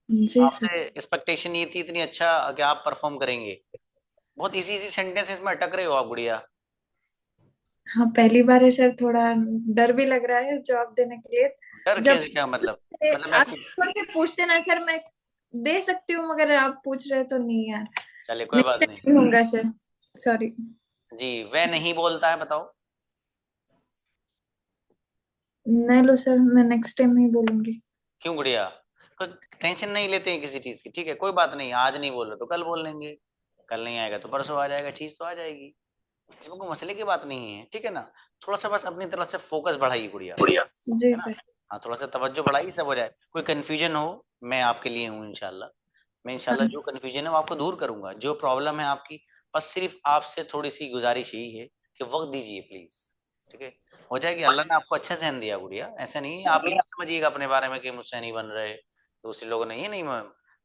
जी आपसे सर। एक्सपेक्टेशन ये थी इतनी अच्छा कि आप परफॉर्म करेंगे। बहुत इजी इजी सेंटेंसेस में अटक रहे हो आप गुड़िया। हाँ पहली बार है सर, थोड़ा डर भी लग रहा है जवाब देने के लिए। डर क्या जब क्या मतलब? मैं आप मुझसे पूछते ना सर, मैं दे सकती हूँ, मगर आप पूछ रहे तो नहीं यार। चलिए कोई बात नेक्स्ट नहीं। टाइम होगा सर, सॉरी। जी, वह नहीं बोलता है, बताओ। नहीं लो सर, मैं नेक्स्ट टाइम नहीं बोलूंगी। क्यों गुड़िया? कोई टेंशन नहीं लेते हैं किसी चीज की, ठीक है कोई बात नहीं। आज नहीं बोल रहे तो कल बोल लेंगे, कल नहीं आएगा तो परसों आ जाएगा, चीज तो आ जाएगी। इसमें कोई मसले की बात नहीं है, ठीक है ना। थोड़ा सा बस अपनी तरफ से फोकस बढ़ाइए गुड़िया, जी है ना। सर। हाँ थोड़ा सा तवज्जो बढ़ाइए, सब हो जाए। कोई कंफ्यूजन हो, मैं आपके लिए हूँ इंशाल्लाह। मैं इंशाल्लाह हाँ जो कंफ्यूजन है वो आपको दूर करूंगा, जो प्रॉब्लम है आपकी। बस सिर्फ आपसे थोड़ी सी गुजारिश यही है कि वक्त दीजिए प्लीज, ठीक है। हो जाएगी। अल्लाह ने आपको अच्छा जहन दिया गुड़िया, ऐसा नहीं है। आप ये मत समझिएगा अपने बारे में कि मुझसे नहीं बन रहे, दूसरे लोगों ने, ये नहीं।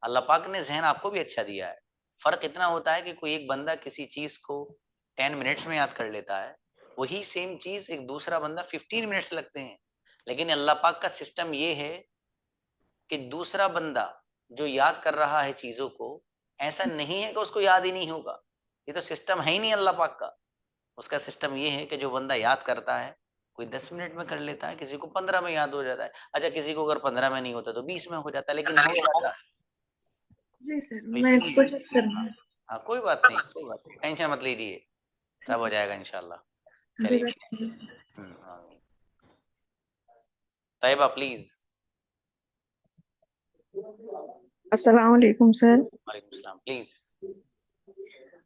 अल्लाह पाक ने जहन आपको भी अच्छा दिया है। फर्क इतना होता है कि कोई एक बंदा किसी चीज को 10 मिनट्स में याद कर लेता है, वही सेम चीज एक दूसरा बंदा 15 मिनट्स लगते हैं। लेकिन अल्लाह पाक का सिस्टम ये है कि दूसरा बंदा जो याद कर रहा है चीजों को, ऐसा नहीं है कि उसको याद ही नहीं होगा। ये तो सिस्टम है ही नहीं अल्लाह पाक का। उसका सिस्टम ये है कि जो बंदा याद करता है, कोई 10 मिनट में कर लेता है, किसी को 15 में याद हो जाता है। अच्छा, किसी को अगर 15 में नहीं होता तो 20 में हो जाता है, लेकिन हो जाता है। जी सर, तो मैं इसलिए कोशिश करूंगी। हाँ कोई बात नहीं, कोई बात नहीं, टेंशन मत लीजिए, सब हो जाएगा इंशाल्लाह। चलिए जज़ाकल्लाह। नेक्स्ट। आमीन। तैयबा प्लीज। अस्सलाम वालेकुम सर। वालेकुम सलाम प्लीज।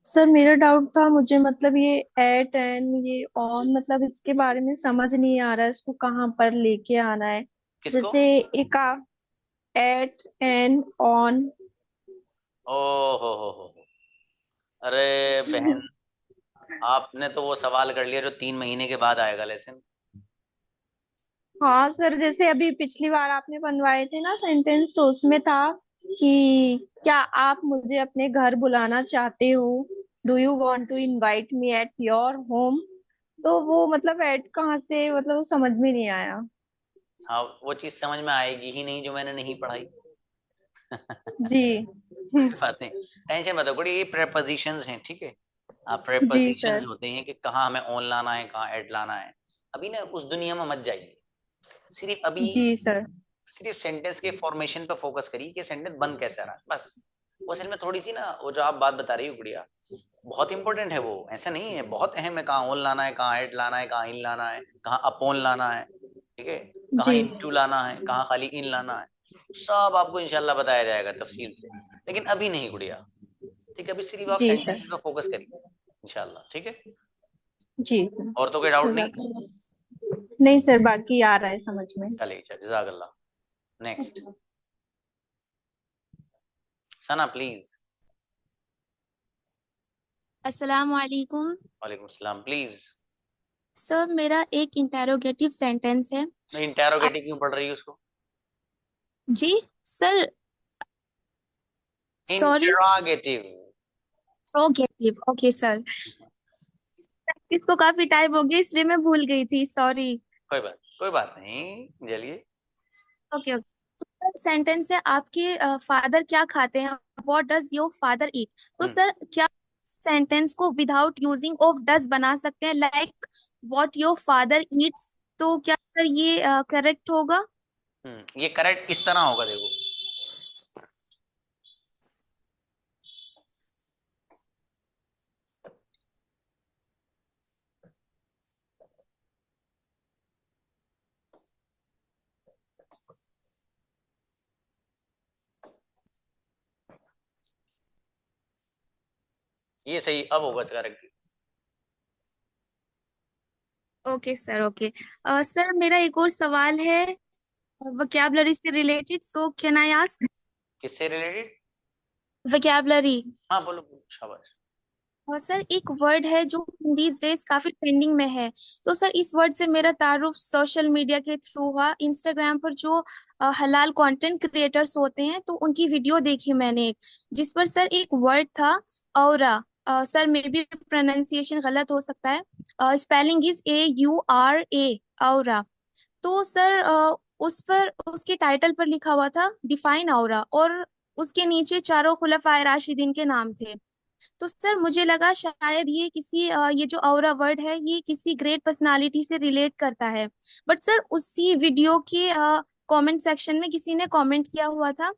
सर मेरा डाउट था, मुझे मतलब ये एट एंड ये ऑन, मतलब इसके बारे में समझ नहीं आ रहा है, इसको कहाँ पर लेके आना है। किसको? जैसे एक एट एंड ऑन। ओ हो। अरे बहन, आपने तो वो सवाल कर लिया जो 3 महीने के बाद आएगा लेसन। हाँ सर, जैसे अभी पिछली बार आपने बनवाए थे ना सेंटेंस, तो उसमें था कि क्या आप मुझे अपने घर बुलाना चाहते हो, do you want to invite me at your home. तो वो मतलब एट कहाँ से, मतलब वो समझ में नहीं आया। हाँ, वो चीज समझ में आएगी ही नहीं जो मैंने नहीं पढ़ाई। जी। कोई बात नहीं, टेंशन मत लो, ये प्रेपोजिशंस हैं, ठीक है। जी प्रेपोजिशंस सर। होते हैं कि कहाँ हमें ऑन लाना है, कहाँ एट लाना है। अभी ना उस दुनिया में मत जाइए, सिर्फ अभी जी सर। सिर्फ सेंटेंस के फॉर्मेशन पे फोकस करिए कि सेंटेंस बन कैसे रहा है, बस। वो असल में थोड़ी सी ना, वो जो आप बात बता रही हो गुड़िया, बहुत इंपॉर्टेंट है वो, ऐसा नहीं है, बहुत अहम है, कहाँ ऑन लाना है, कहाँ एट लाना है, कहाँ इन लाना है, कहाँ अपॉन लाना है, ठीक है, कहाँ जी। इनटू लाना है, कहाँ खाली इन लाना है। सब आपको इंशाल्लाह बताया जाएगा तफसील से, लेकिन अभी नहीं गुड़िया, ठीक है। अभी सिर्फ आप जी सर। सेंटेंस पे फोकस करिए इंशाल्लाह, ठीक है। जी सर। और तो कोई डाउट नहीं। जज़ाकल्लाह। नहीं सर, बाकी आ रहा है समझ में। चलिए, अच्छा, जज़ाकल्लाह। Next, Sana please. अस्सलाम वालेकुम। वालेकुम सलाम प्लीज। सर मेरा एक इंटेरोगेटिव सेंटेंस है। मैं आप इंटेरोगेटिव क्यों पढ़ रही हूँ उसको? जी sir, sorry, interrogative. Interrogative, okay sir. इसको काफी टाइम हो गया इसलिए मैं भूल गई थी, सॉरी। कोई बात नहीं, चलिए। Okay okay. तो सेंटेंस है, आपके फादर क्या खाते हैं, व्हाट डज योर फादर ईट। तो हम्म सर क्या सेंटेंस को विदाउट यूजिंग ऑफ डज बना सकते हैं, like what your father Yeats. तो क्या सर ये करेक्ट होगा। ये करेक्ट इस तरह होगा, देखो। ये सही अब होगा correct. Okay sir, okay. Sir मेरा एक और सवाल है, वोकैबलरी से related, so can I ask. किससे रिलेटेड? वोकैबलरी। हाँ, बोलो बोलो, शाबाश। सर एक वर्ड है जो दीज डेज काफी ट्रेंडिंग में है। तो सर इस वर्ड से मेरा तारुफ सोशल मीडिया के थ्रू हुआ, इंस्टाग्राम पर जो हलाल कंटेंट क्रिएटर्स होते हैं, तो उनकी वीडियो देखी मैंने एक, जिस पर सर एक वर्ड था औरा। सर मे बी प्रोनाउंसिएशन गलत हो सकता है, स्पेलिंग इज AURA, औरा। तो सर उस पर उसके टाइटल पर लिखा हुआ था डिफाइन औरा, और उसके नीचे चारों खुलफाए राशिदीन के नाम थे। तो सर मुझे लगा शायद ये किसी ये जो औरा वर्ड है ये किसी ग्रेट पर्सनालिटी से रिलेट करता है। बट सर उसी वीडियो के कमेंट सेक्शन में किसी ने कमेंट किया हुआ था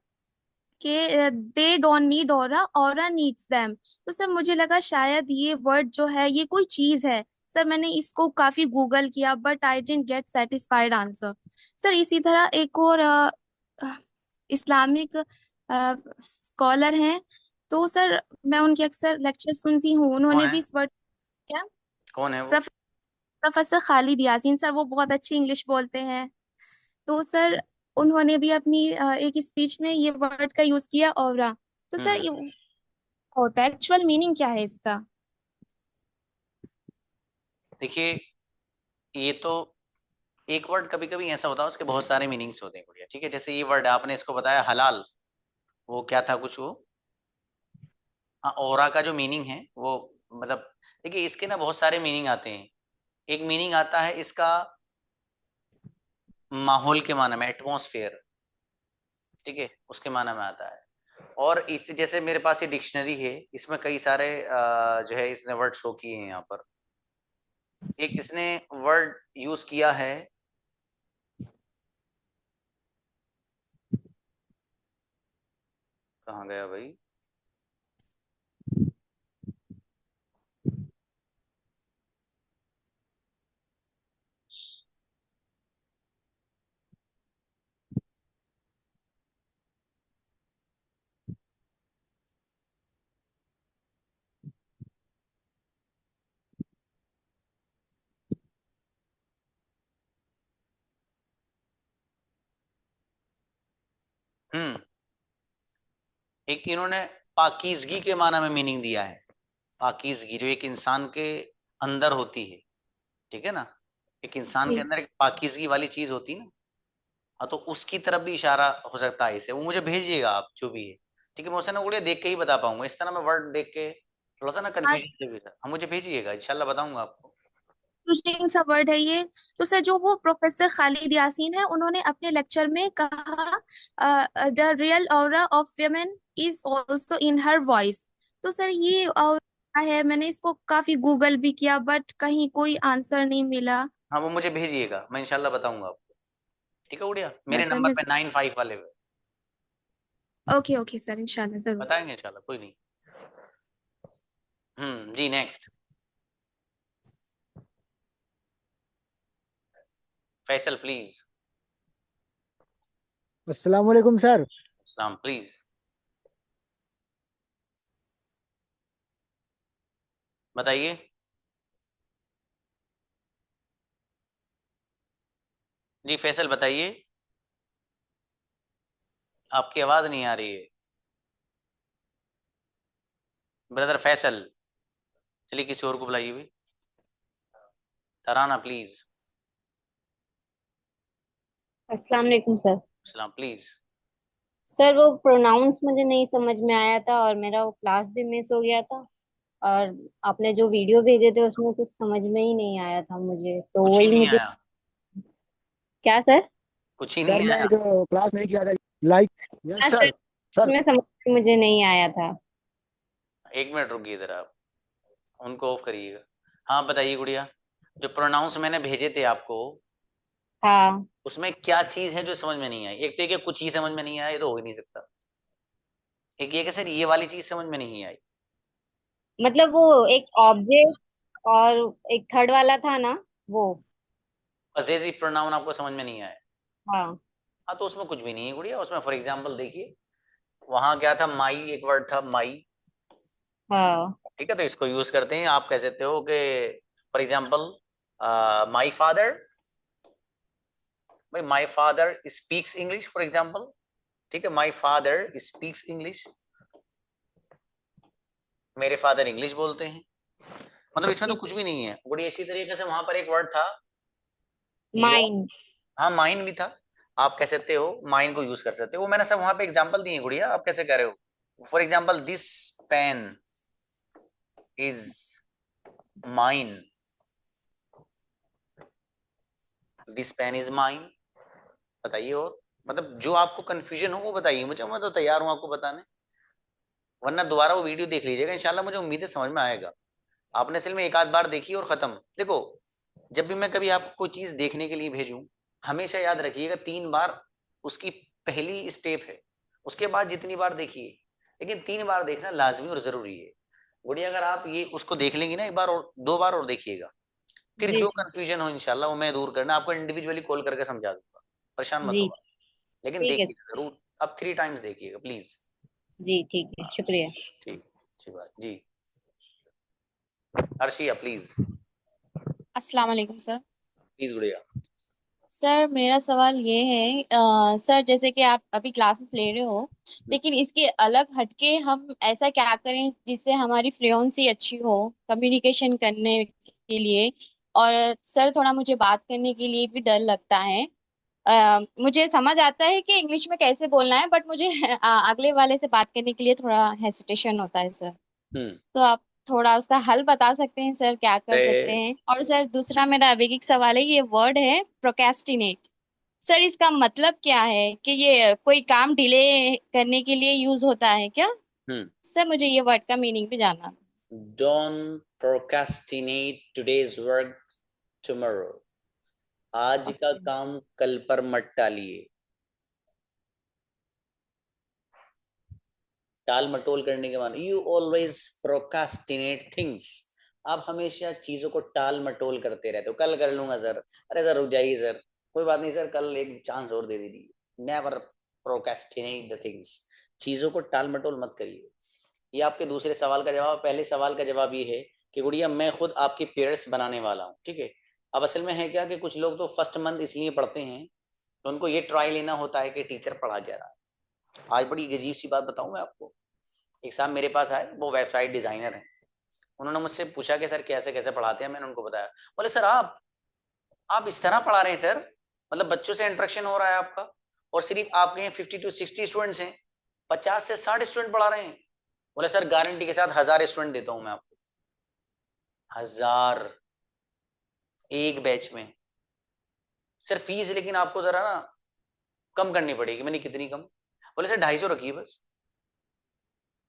कि they don't need aura, aura needs them. तो सर मुझे लगा शायद ये वर्ड जो है ये कोई चीज है। सर मैंने इसको काफी गूगल किया but I didn't get satisfied answer. Sir इसी तरह एक और इस्लामिक स्कॉलर हैं, तो सर मैं उनके अक्सर लेक्चर सुनती हूँ, कौन उन्होंने है? भी इस वर्ड क्या, कौन है वो? Prof, professor Khalid Yasin sir, वो बहुत अच्छी इंग्लिश बोलते हैं। तो सर उन्होंने भी अपनी एक स्पीच में ये वर्ड का यूज किया, ऑरा। तो सर हम्म ये होता है, एक्चुअल मीनिंग क्या है इसका। देखिए, ये तो एक वर्ड कभी कभी ऐसा होता है, उसके बहुत सारे मीनिंग्स होते हैं गुड़िया, ठीक है। जैसे ये वर्ड आपने इसको बताया हलाल, वो क्या था कुछ वो, हाँ, ओरा का जो मीनिंग है वो, मतलब देखिए इसके ना बहुत सारे मीनिंग आते हैं। एक मीनिंग आता है इसका माहौल के माने में, एटमॉस्फेयर, ठीक है, उसके माना में आता है। और इस जैसे मेरे पास ये डिक्शनरी है, इसमें कई सारे जो है इसने वर्ड शो किए हैं यहाँ पर। एक इसने वर्ड यूज किया है, कहाँ गया भाई, एक इन्होंने पाकीज़गी के माना में मीनिंग दिया है। पाकीज़गी जो एक इंसान के अंदर होती है, ठीक है ना, एक इंसान के जी। अंदर एक पाकीज़गी वाली चीज होती है ना, हाँ, तो उसकी तरफ भी इशारा हो सकता है इसे। वो मुझे भेजिएगा आप जो भी है, ठीक है। मैं उसे ना गुड़िया देख के ही बता पाऊंगा, इस तरह मैं वर्ड देख के थोड़ा सा ना आज कंफ्यूजन से भी था। हम मुझे भेजिएगा, इंशाल्लाह बताऊंगा आपको। इंटरेस्टिंग सा वर्ड है ये। तो सर जो वो प्रोफेसर खालिद यासीन है, उन्होंने अपने लेक्चर में कहा the real aura of women is also in her voice. तो सर ये ऑरा है, मैंने इसको काफी गूगल भी किया बट कहीं कोई आंसर नहीं मिला। हाँ, वो मुझे भेजिएगा, मैं इंशाल्लाह बताऊंगा आपको, ठीक है गुड़िया। मेरे सर नंबर पे मुझे 95 वाले पे ओके ओके सर, इंशाल्लाह जरूर। बताएंगे इंशाल्लाह, कोई नहीं। जी, नेक्स्ट फैसल प्लीज। अस्सलाम वालेकुम सर। सलाम प्लीज। बताइए। जी फैसल बताइए, आपकी आवाज नहीं आ रही है ब्रदर फैसल। चलिए किसी और को बुलाइए भी। तराना प्लीज। अस्सलाम वालेकुम सर। सलाम प्लीज। सर वो प्रोनाउंस मुझे नहीं समझ में आया था और मेरा वो क्लास भी मिस हो गया था। और आपने जो वीडियो भेजे थे उसमें कुछ समझ में ही नहीं आया था मुझे, तो कुछ ही वही नहीं मुझे। आया, क्या सर? कुछ ही सर नहीं मैं आया। जो क्लास नहीं किया था, लाइक। यस हाँ सर, सर। सर उसमें समझ में मुझे नहीं आया था। 1 मिनट रुकिए इधर, आप उनको ऑफ करिएगा। हाँ बताइए गुड़िया, जो प्रोनाउंस मैंने भेजे थे आपको, हाँ, उसमें क्या चीज है जो समझ में नहीं आई? एक तो ये कि कुछ ही समझ में नहीं आया, ये तो हो ही नहीं सकता। एक ये कि सर ये वाली चीज समझ में नहीं आई। मतलब वो एक ऑब्जेक्ट और एक थर्ड वाला था ना, वो। पजेसिव प्रोनाउन आपको समझ में नहीं आया? हाँ। हाँ, तो उसमें कुछ भी नहीं है गुड़िया। उसमें फॉर एग्जाम्पल देखिए, वहां क्या था, माई एक वर्ड था, माई, हाँ। ठीक है। तो इसको यूज करते हैं, आप कह सकते हो कि फॉर एग्जाम्पल माई फादर, भाई my father speaks English for example, ठीक है। माई फादर स्पीक्स इंग्लिश, मेरे फादर इंग्लिश बोलते हैं। मतलब इसमें तो जी कुछ सर। भी नहीं है गुड़िया। इसी तरीके से वहां पर एक वर्ड था यो, माइंड। हाँ माइन भी था। आप कह सकते हो माइन को यूज कर सकते हो। वो मैंने सब वहां पे एग्जांपल दिए गुड़िया, आप कैसे कह रहे हो। For example this pen is mine, this pen is mine. बताइए। और मतलब जो आपको कंफ्यूजन हो वो बताइए मुझे, मैं तो तैयार हूँ आपको बताने। वरना दोबारा वो वीडियो देख लीजिएगा, इंशाल्लाह मुझे उम्मीद है समझ में आएगा। आपने असल में एक आध बार देखी और खत्म। देखो, जब भी मैं कभी आपको कोई चीज देखने के लिए भेजूं, हमेशा याद रखिएगा 3 बार उसकी पहली स्टेप है, उसके बाद जितनी बार देखिए, लेकिन 3 बार देखना लाजमी और जरूरी है। गुड़िया अगर आप ये उसको देख लेंगी ना, 1 बार और 2 बार और देखिएगा, फिर जी जो सर। कंफ्यूजन हो इंशाल्लाह वो मैं दूर करना, आपको इंडिविजुअली कॉल करके समझा दूंगा, परेशान मत जी होगा। लेकिन ठीक है देखिएगा सर। जरूर, अब 3 टाइम्स देखिएगा प्लीज। जी ठीक है, शुक्रिया। ठीक, अच्छी बात जी। अर्शिया प्लीज। अस्सलाम वालेकुम सर। प्लीज गुड़िया। सर मेरा सवाल ये है, सर जैसे कि आप अभी क्लासेस ले रहे हो, लेकिन इसके अलग हटके हम ऐसा क्या करें जिससे हमारी फ्लुएंसी अच्छी हो कम्युनिकेशन करने के लिए। और सर थोड़ा मुझे बात करने के लिए भी डर लगता है। मुझे समझ आता है कि इंग्लिश में कैसे बोलना है, बट मुझे अगले वाले से बात करने के लिए थोड़ा हेसिटेशन होता है सर। हम्म तो आप थोड़ा उसका हल बता सकते हैं सर, क्या कर सकते पे- हैं। और सर दूसरा मेरा आवेगिक सवाल है, ये वर्ड है प्रोकेस्टिनेट, सर इसका मतलब क्या है? कि ये कोई काम डिले करने के लिए यूज होता है क्या? हम्म सर मुझे ये वर्ड का मीनिंग भी जानना था। Don't procrastinate today's work tomorrow. आज का ओके। काम कल पर मत टालिए। टाल मटोल करने के माने, यू ऑलवेज प्रोकास्टिनेट थिंग्स। आप हमेशा चीजों को टाल मटोल करते रहते हो। कल कर लूंगा सर, अरे सर रुक जाइए सर, कोई बात नहीं सर, कल एक चांस और दे दीजिए। Never procrastinate the things. चीजों को टाल मटोल मत करिए। ये आपके दूसरे सवाल का जवाब। पहले सवाल का जवाब ये है कि गुड़िया मैं खुद आपकी पेयर्स बनाने वाला हूँ, ठीक है। अब असल में है क्या कि कुछ लोग तो फर्स्ट मंथ इसलिए पढ़ते हैं तो उनको ये ट्राई लेना होता है कि टीचर पढ़ा क्या रहा है। आज बड़ी अजीब सी बात बताऊं मैं आपको। एक साहब मेरे पास आए, वो वेबसाइट डिजाइनर है। उन्होंने मुझसे पूछा कि सर कैसे कैसे पढ़ाते हैं। मैंने उनको बताया। बोले सर आप इस तरह पढ़ा रहे हैं सर, मतलब बच्चों से इंटरेक्शन हो रहा है आपका, और सिर्फ आपके 50 to 60 स्टूडेंट्स हैं, 50 से 60 स्टूडेंट पढ़ा रहे हैं। बोले सर गारंटी के साथ 1000 स्टूडेंट देता हूं मैं आपको, 1000 एक बैच में। सर फीस लेकिन आपको जरा ना कम करनी पड़ेगी। मैंने कितनी कम? बोले सर 250 रखिए बस।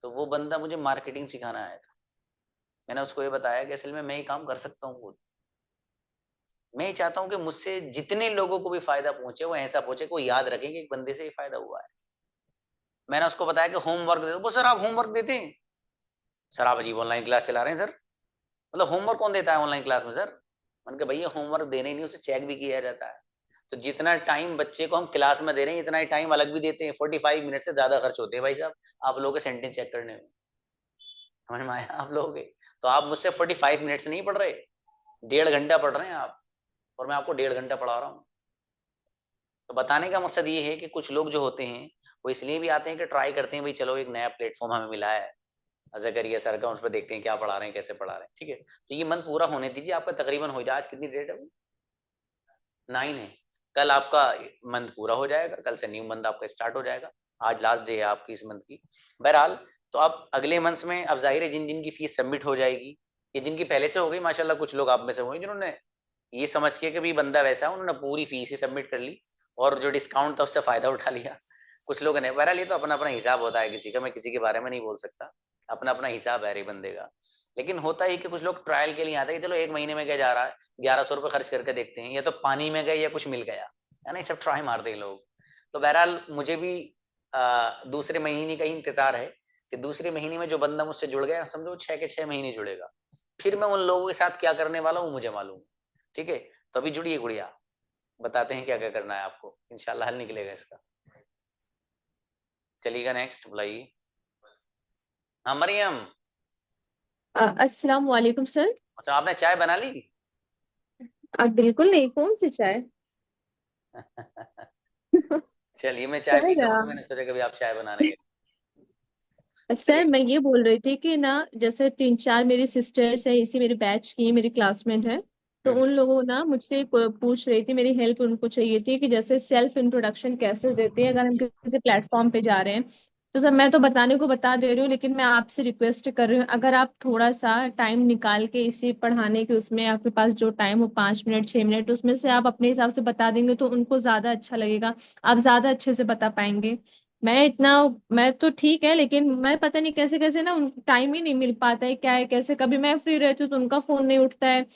तो वो बंदा मुझे मार्केटिंग सिखाना आया था। मैंने उसको ये बताया कि असल में मैं ये काम कर सकता हूँ खुद। मैं ये चाहता हूँ कि मुझसे जितने लोगों को भी फायदा पहुंचे वो ऐसा पहुंचे को याद रखें कि एक बंदे से ये फायदा हुआ है। मैंने उसको बताया कि होमवर्क दे दो। वो सर आप होमवर्क देते हैं? सर आप अजीब ऑनलाइन क्लास चला रहे हैं सर, मतलब होमवर्क कौन देता है ऑनलाइन क्लास में सर? मैंने कहा भैया होमवर्क देने नहीं, उसे चेक भी किया जाता है। तो जितना टाइम बच्चे को हम क्लास में दे रहे हैं इतना ही टाइम अलग भी देते हैं। 45 मिनट से ज्यादा खर्च होते हैं भाई साहब आप लोगों के सेंटेंस चेक करने में। समझ में आया आप लोगों के? तो आप मुझसे 45 मिनट से नहीं पढ़ रहे, 1.5 घंटा पढ़ रहे हैं आप, और मैं आपको 1.5 घंटा पढ़ा रहा हूँ। तो बताने का मकसद ये है कि कुछ लोग जो होते हैं वो इसलिए भी आते हैं कि ट्राई करते हैं भाई चलो एक नया प्लेटफॉर्म हमें मिला है, अजगरिया सर का, उस पर देखते हैं क्या पढ़ा रहे हैं कैसे पढ़ा रहे हैं। ठीक है, तो ये मंथ पूरा होने दीजिए, आपका तकरीबन हो जाए। आज कितनी डेट है? 9 है। कल आपका मंथ पूरा हो जाएगा, कल से न्यू मंथ आपका स्टार्ट हो जाएगा। आज लास्ट डे है आपकी इस मंथ की। बहरहाल तो आप अगले मंथ्स में, अब जाहिर है जिन जिन की फीस सबमिट हो जाएगी, ये जिनकी पहले से हो गई माशाल्लाह, कुछ लोग आप में से हुए जिन्होंने ये समझ के कि भाई बंदा वैसा है, उन्होंने पूरी फीस ही सबमिट कर ली और जो डिस्काउंट था उससे फायदा उठा लिया। कुछ लोगों ने, बहरहाल ये तो अपना अपना हिसाब होता है किसी का, मैं किसी के बारे में नहीं बोल सकता, अपना अपना हिसाब है हर बंदे का। लेकिन होता ही कि कुछ लोग ट्रायल के लिए आते हैं कि चलो एक महीने में क्या जा रहा है, 1100 रुपये खर्च करके देखते हैं, या तो पानी में गए या कुछ मिल गया है ना, सब ट्राई मारते हैं लोग। तो बहरहाल मुझे भी दूसरे महीने का ही इंतजार है कि दूसरे महीने में जो बंदा मुझसे जुड़ गया, समझो 6 के 6 महीने जुड़ेगा, फिर मैं उन लोगों के साथ क्या करने वाला हूँ मुझे मालूम। ठीक है, तो अभी जुड़िए गुड़िया, बताते हैं क्या क्या करना है आपको, इंशाल्लाह हल निकलेगा इसका। चलिएगा नेक्स्ट बुलाइए। हाँ मरियम। अस्सलाम वालेकुम सर। अच्छा आपने चाय बना ली? बिल्कुल नहीं, कौन सी चाय? चलिए मैं चाय सर पीता हूँ, तो मैंने सोचा कभी आप चाय बना लेंगे। सर मैं ये बोल रही थी कि ना, जैसे 3-4 मेरी सिस्टर्स है, इसी मेरे बैच की, मेरी क्लासमेट है, तो उन लोगों ना मुझसे पूछ रही थी, मेरी हेल्प उनको चाहिए थी कि जैसे सेल्फ इंट्रोडक्शन कैसे देते हैं अगर हम किसी प्लेटफॉर्म पे जा रहे हैं। तो सर मैं तो बताने को बता दे रही हूँ, लेकिन मैं आपसे रिक्वेस्ट कर रही हूँ अगर आप थोड़ा सा टाइम निकाल के इसी पढ़ाने के उसमें आपके पास जो टाइम हो, 5 मिनट 6 मिनट, उसमें से आप अपने हिसाब से बता देंगे तो उनको ज्यादा अच्छा लगेगा, आप ज्यादा अच्छे से बता पाएंगे। मैं तो ठीक है, लेकिन मैं पता नहीं कैसे कैसे ना, टाइम ही नहीं मिल पाता है, क्या है कैसे, कभी मैं फ्री रहती हूँ तो उनका फोन नहीं उठता है,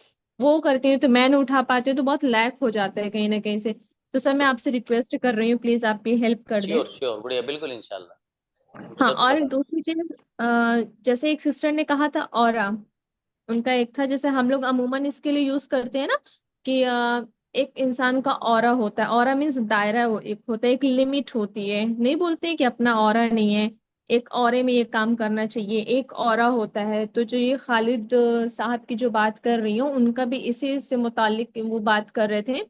वो करती हूँ तो मैं नहीं उठा पाती हूँ, तो बहुत लैक हो जाता है कहीं ना कहीं से। तो सर मैं आपसे रिक्वेस्ट कर रही हूँ, प्लीज आप भी हेल्प कर दें। श्योर श्योर गुड़िया, बिल्कुल इंशाल्लाह, हाँ, जरूर और बता। दूसरी चीज, जैसे एक सिस्टर ने कहा था ऑरा, उनका एक था, जैसे हम लोग अमूमन इसके लिए यूज करते हैं ना कि एक इंसान का ऑरा होता है, ऑरा मीन्स दायरा, वो एक होता है, एक लिमिट होती है, नहीं बोलते हैं कि अपना ऑरा नहीं है, एक ऑरे में ये काम करना चाहिए, एक ऑरा होता है। तो जो ये खालिद साहब की जो बात कर रही हूँ, उनका भी इसी से मुतालिक वो बात कर रहे थे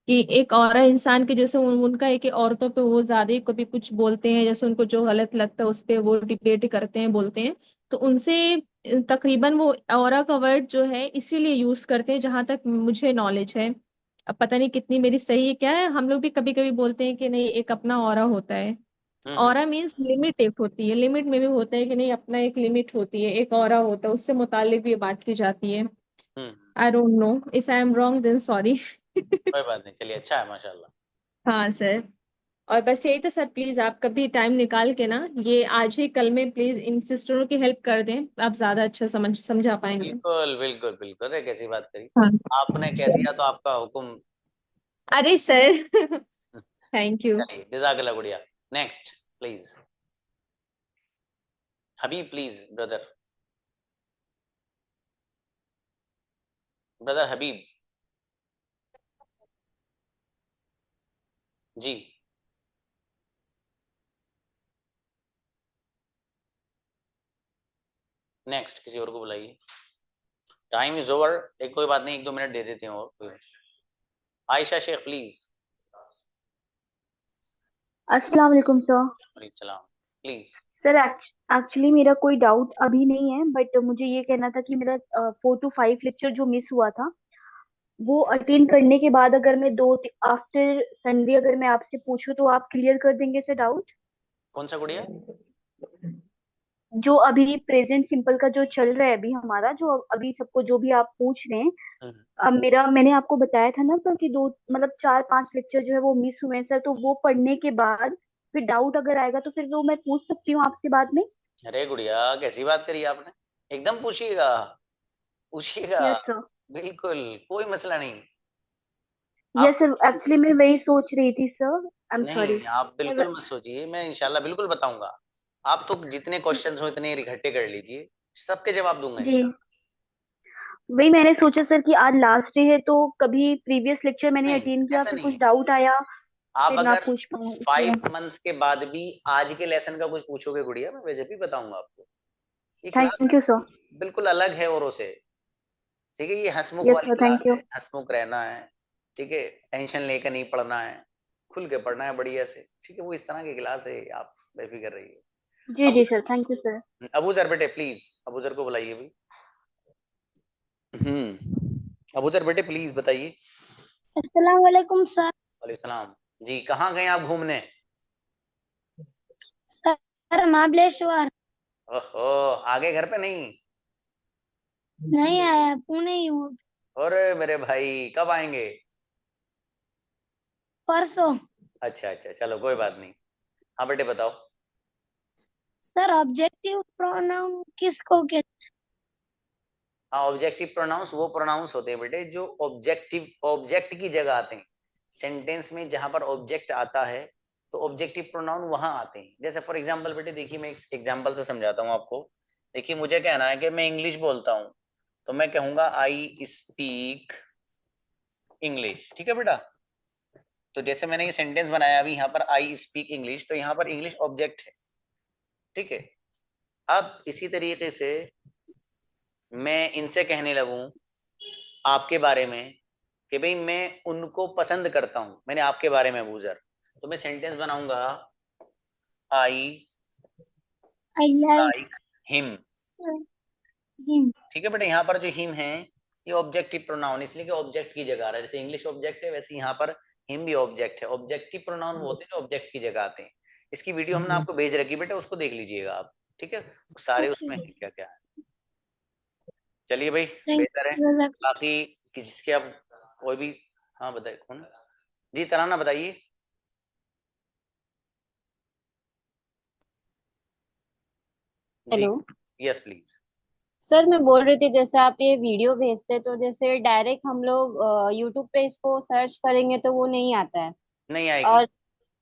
कि एक औरत इंसान के जैसे उनका है कि औरतों पे वो ज्यादा ही कभी कुछ बोलते हैं, जैसे उनको जो गलत लगता है उस पे वो डिबेट करते हैं, बोलते हैं। तो उनसे तकरीबन वो औरा का वर्ड जो है इसीलिए यूज करते हैं, जहां तक मुझे नॉलेज है। अब पता नहीं कितनी मेरी सही है क्या है, हम लोग भी कभी कभी बोलते हैं कि नहीं एक अपना औरा होता है। हम्म। औरा मीन्स लिमिट एक होती है, लिमिट में भी होता है कि नहीं अपना एक लिमिट होती है, एक औरा होता है, उससे मुतालिक भी ये बात की जाती है। Hmm. I don't know, if I am wrong then sorry. कोई बात नहीं, चलिए अच्छा है माशाल्लाह। हाँ सर। और बस यही तो सर, प्लीज आप कभी टाइम निकाल के ना, ये आज ही कल में प्लीज इन सिस्टरों की हेल्प कर दें, आप ज्यादा अच्छा समझा पाएंगे। बिल्कुल बिल्कुल बिल्कुल, अरे कैसी बात करी, हाँ आपने कह सर। दिया तो आपका हुक्म। अरे सर, थैंक यू। चलिए जज़ाकल्लाह गुड़िया। Next please, Habib please, brother, brother Habib ji. Next किसी और को बुलाइए, टाइम इज ओवर। एक कोई बात नहीं, 1-2 मिनट दे देते हैं और कोई। आयशा शेख प्लीज। अस्सलाम वालेकुम सर। वालेकुम सलाम। प्लीज। सर एक्चुअली मेरा कोई डाउट अभी नहीं है, बट मुझे ये कहना था कि मेरा 4 to 5 लेक्चर जो मिस हुआ था वो अटेंड करने के बाद अगर मैं दो आफ्टर संडे अगर मैं आपसे पूछूं तो आप क्लियर कर देंगे सर डाउट? कौन सा गुड़िया? जो अभी प्रेजेंट सिंपल का जो चल रहा है अभी हमारा, जो अभी सबको जो भी आप पूछ रहे हैं, हम्म, अब मैंने आपको बताया था ना सर कि दो मतलब 4-5 लेक्चर जो है वो मिस हुए हैं सर, तो वो पढ़ने के बाद फिर डाउट अगर आएगा तो फिर वो मैं पूछ सकती हूँ आपसे बाद में? अरे गुड़िया कैसी बात करी आपने, एकदम पूछिएगा, पूछिएगा, यस सर। बिल्कुल कोई मसला नहीं। यस आप सर, एक्चुअली मैं वही सोच रही थी सर। आई एम सॉरी नहीं, आप बिल्कुल मत सोचिए, मैं इंशाल्लाह बिल्कुल बताऊंगा। आप तो जितने क्वेश्चंस हो इतने इकट्ठे कर लीजिए, सबके जवाब दूंगा जी, इंशाल्लाह। वही मैंने सोचा सर कि आज लास्ट डे है तो कभी प्रीवियस लेक्चर मैंने नहीं अटेंड किया ऐसा फिर नहीं, कुछ डाउट आया आप फिर ना अगर पूछ पाऊँ इसलिए। 5 मंथ्स के बाद भी आज के लेसन का कुछ पूछोगे गुड़िया, मैं वैसे भी बताऊंगा आपको। ये थैंक यू क्लासेस सर। बिल्कुल अलग है औरों से, ठीक है? ये हंसमुख यस वाली सर, क्लास थैंक यू। है, हंसमुख रहना है, ठीक है? टेंशन लेकर नहीं पढ़ना है, खुल के पढ़ना है बढ़िया से, ठीक है? वो इस तरह की क्लास है, आप बेफिक्र रहिए। जी Abu ji sir, thank you sir. Abu जर बेटे प्लीज, अबू जर को बुलाइए भी। अबू जर बेटे प्लीज बताइए। अस्सलाम वालेकुम सर। वालेकुम सलाम। जी कहाँ गए आप घूमने? सर महाबलेश्वर। ओहो, आगे घर पे नहीं? नहीं आया, पुणे ही हूँ। अरे मेरे भाई कब आएंगे? परसों। अच्छा अच्छा, चलो कोई बात नहीं। हाँ बेटे बताओ। सर ऑब्जेक्टिव प्रोनाउन किसको कहते हाँ, ऑब्जेक्टिव प्रोनाउंस वो प्रोनाउंस होते हैं बेटे जो ऑब्जेक्ट की जगह आते हैं। सेंटेंस में जहां पर ऑब्जेक्ट आता है तो ऑब्जेक्टिव प्रोनाउन वहां आते हैं। जैसे फॉर एग्जांपल बेटे देखिए, मैं एक एग्जांपल से समझाता हूँ आपको। देखिए मुझे कहना है कि मैं इंग्लिश बोलता हूँ, तो मैं कहूंगा आई स्पीक इंग्लिश, ठीक है बेटा? तो जैसे मैंने ये सेंटेंस बनाया अभी यहाँ पर आई स्पीक इंग्लिश, तो यहाँ पर इंग्लिश ऑब्जेक्ट है, ठीक है? अब इसी तरीके से मैं इनसे कहने लगूं आपके बारे में कि भाई मैं उनको पसंद करता हूं, मैंने आपके बारे में अबूजर, तो मैं सेंटेंस बनाऊंगा I I like like him, him. ठीक है बेटा? यहाँ पर जो हिम है ये ऑब्जेक्टिव प्रोनाउन, इसलिए कि ऑब्जेक्ट की जगह आ रहा है। जैसे इंग्लिश ऑब्जेक्ट है वैसे यहाँ पर हिम भी ऑब्जेक्ट है। ऑब्जेक्टिव प्रोनाउन वो होते हैं जो ऑब्जेक्ट की जगह आते हैं। इसकी वीडियो हमने आपको भेज रखी बेटा, उसको देख लीजिएगा आप, ठीक है? सारे ओके उसमें सर, है क्या क्या है। चलिए भाई, थैंक बेहतर है। यू। बाकी किसी के अब कोई भी, हाँ बताइए कौन? जी तराना बताइए। जी हेलो यस प्लीज। सर, मैं बोल रही थी जैसे आप ये वीडियो भेजते तो जैसे डायरेक्ट हम लोग यूट्यूब पे इसको सर्च करेंगे तो वो नहीं आता है। नहीं आएगी। और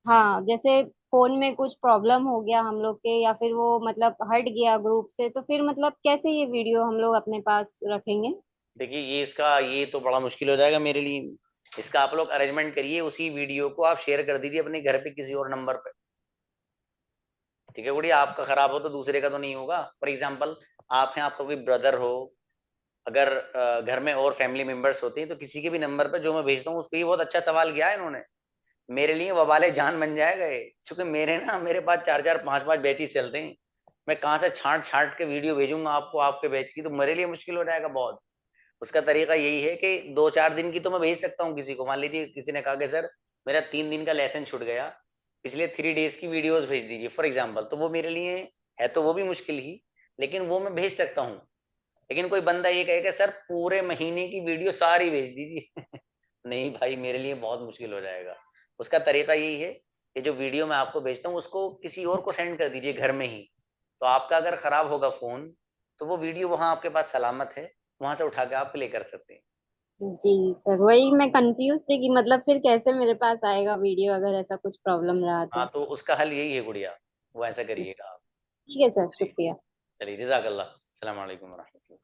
हाँ, जैसे फोन में कुछ प्रॉब्लम हो गया हम लोग के या फिर वो मतलब हट गया ग्रुप से, तो फिर मतलब कैसे ये वीडियो हम लोग अपने पास रखेंगे? देखिए ये तो बड़ा मुश्किल हो जाएगा मेरे लिए। इसका आप लोग अरेंजमेंट करिए, उसी वीडियो को आप शेयर कर दीजिए अपने घर पे किसी और नंबर पे, ठीक है गुड़िया? आपका खराब हो तो दूसरे का तो नहीं होगा। फॉर एग्जाम्पल आप हैं, आपका कोई ब्रदर हो, अगर घर में और फैमिली मेंबर्स होते हैं तो किसी के भी नंबर पे जो मैं भेजता हूँ उसको, ये बहुत अच्छा सवाल किया है इन्होंने, मेरे लिए वबाले जान बन जाएगा ये। क्योंकि मेरे पास 4-4 5-5 बैचेस चलते हैं, मैं कहाँ से छांट छांट के वीडियो भेजूंगा आपको आपके बैच की, तो मेरे लिए मुश्किल हो जाएगा बहुत। उसका तरीका यही है कि 2-4 दिन की तो मैं भेज सकता हूँ किसी को। मान लीजिए किसी ने कहा कि सर मेरा 3 दिन का लेसन छूट गया, पिछले 3 डेज की वीडियोस भेज दीजिए फॉर एग्जाम्पल, तो वो मेरे लिए है तो वो भी मुश्किल ही, लेकिन वो मैं भेज सकता हूँ। लेकिन कोई बंदा ये कहे कि सर पूरे महीने की वीडियो सारी भेज दीजिए नहीं भाई, मेरे लिए बहुत मुश्किल हो जाएगा। उसका तरीका यही है कि जो वीडियो मैं आपको भेजता हूँ उसको किसी और को सेंड कर दीजिए घर में ही, तो आपका अगर खराब होगा फोन तो वो वीडियो वहां आपके पास सलामत है, वहां से उठा के आप प्ले कर सकते हैं। जी सर, वही मैं कंफ्यूज थी कि मतलब फिर कैसे मेरे पास आएगा वीडियो अगर ऐसा कुछ प्रॉब्लम रहा हाँ तो। तो उसका हल यही है गुड़िया, वो ऐसा करिएगा आप। ठीक है सर, जी शुक्रिया। चलिए, जज़ाकल्लाह। अस्सलाम वालेकुम वरहमतुल्लाह।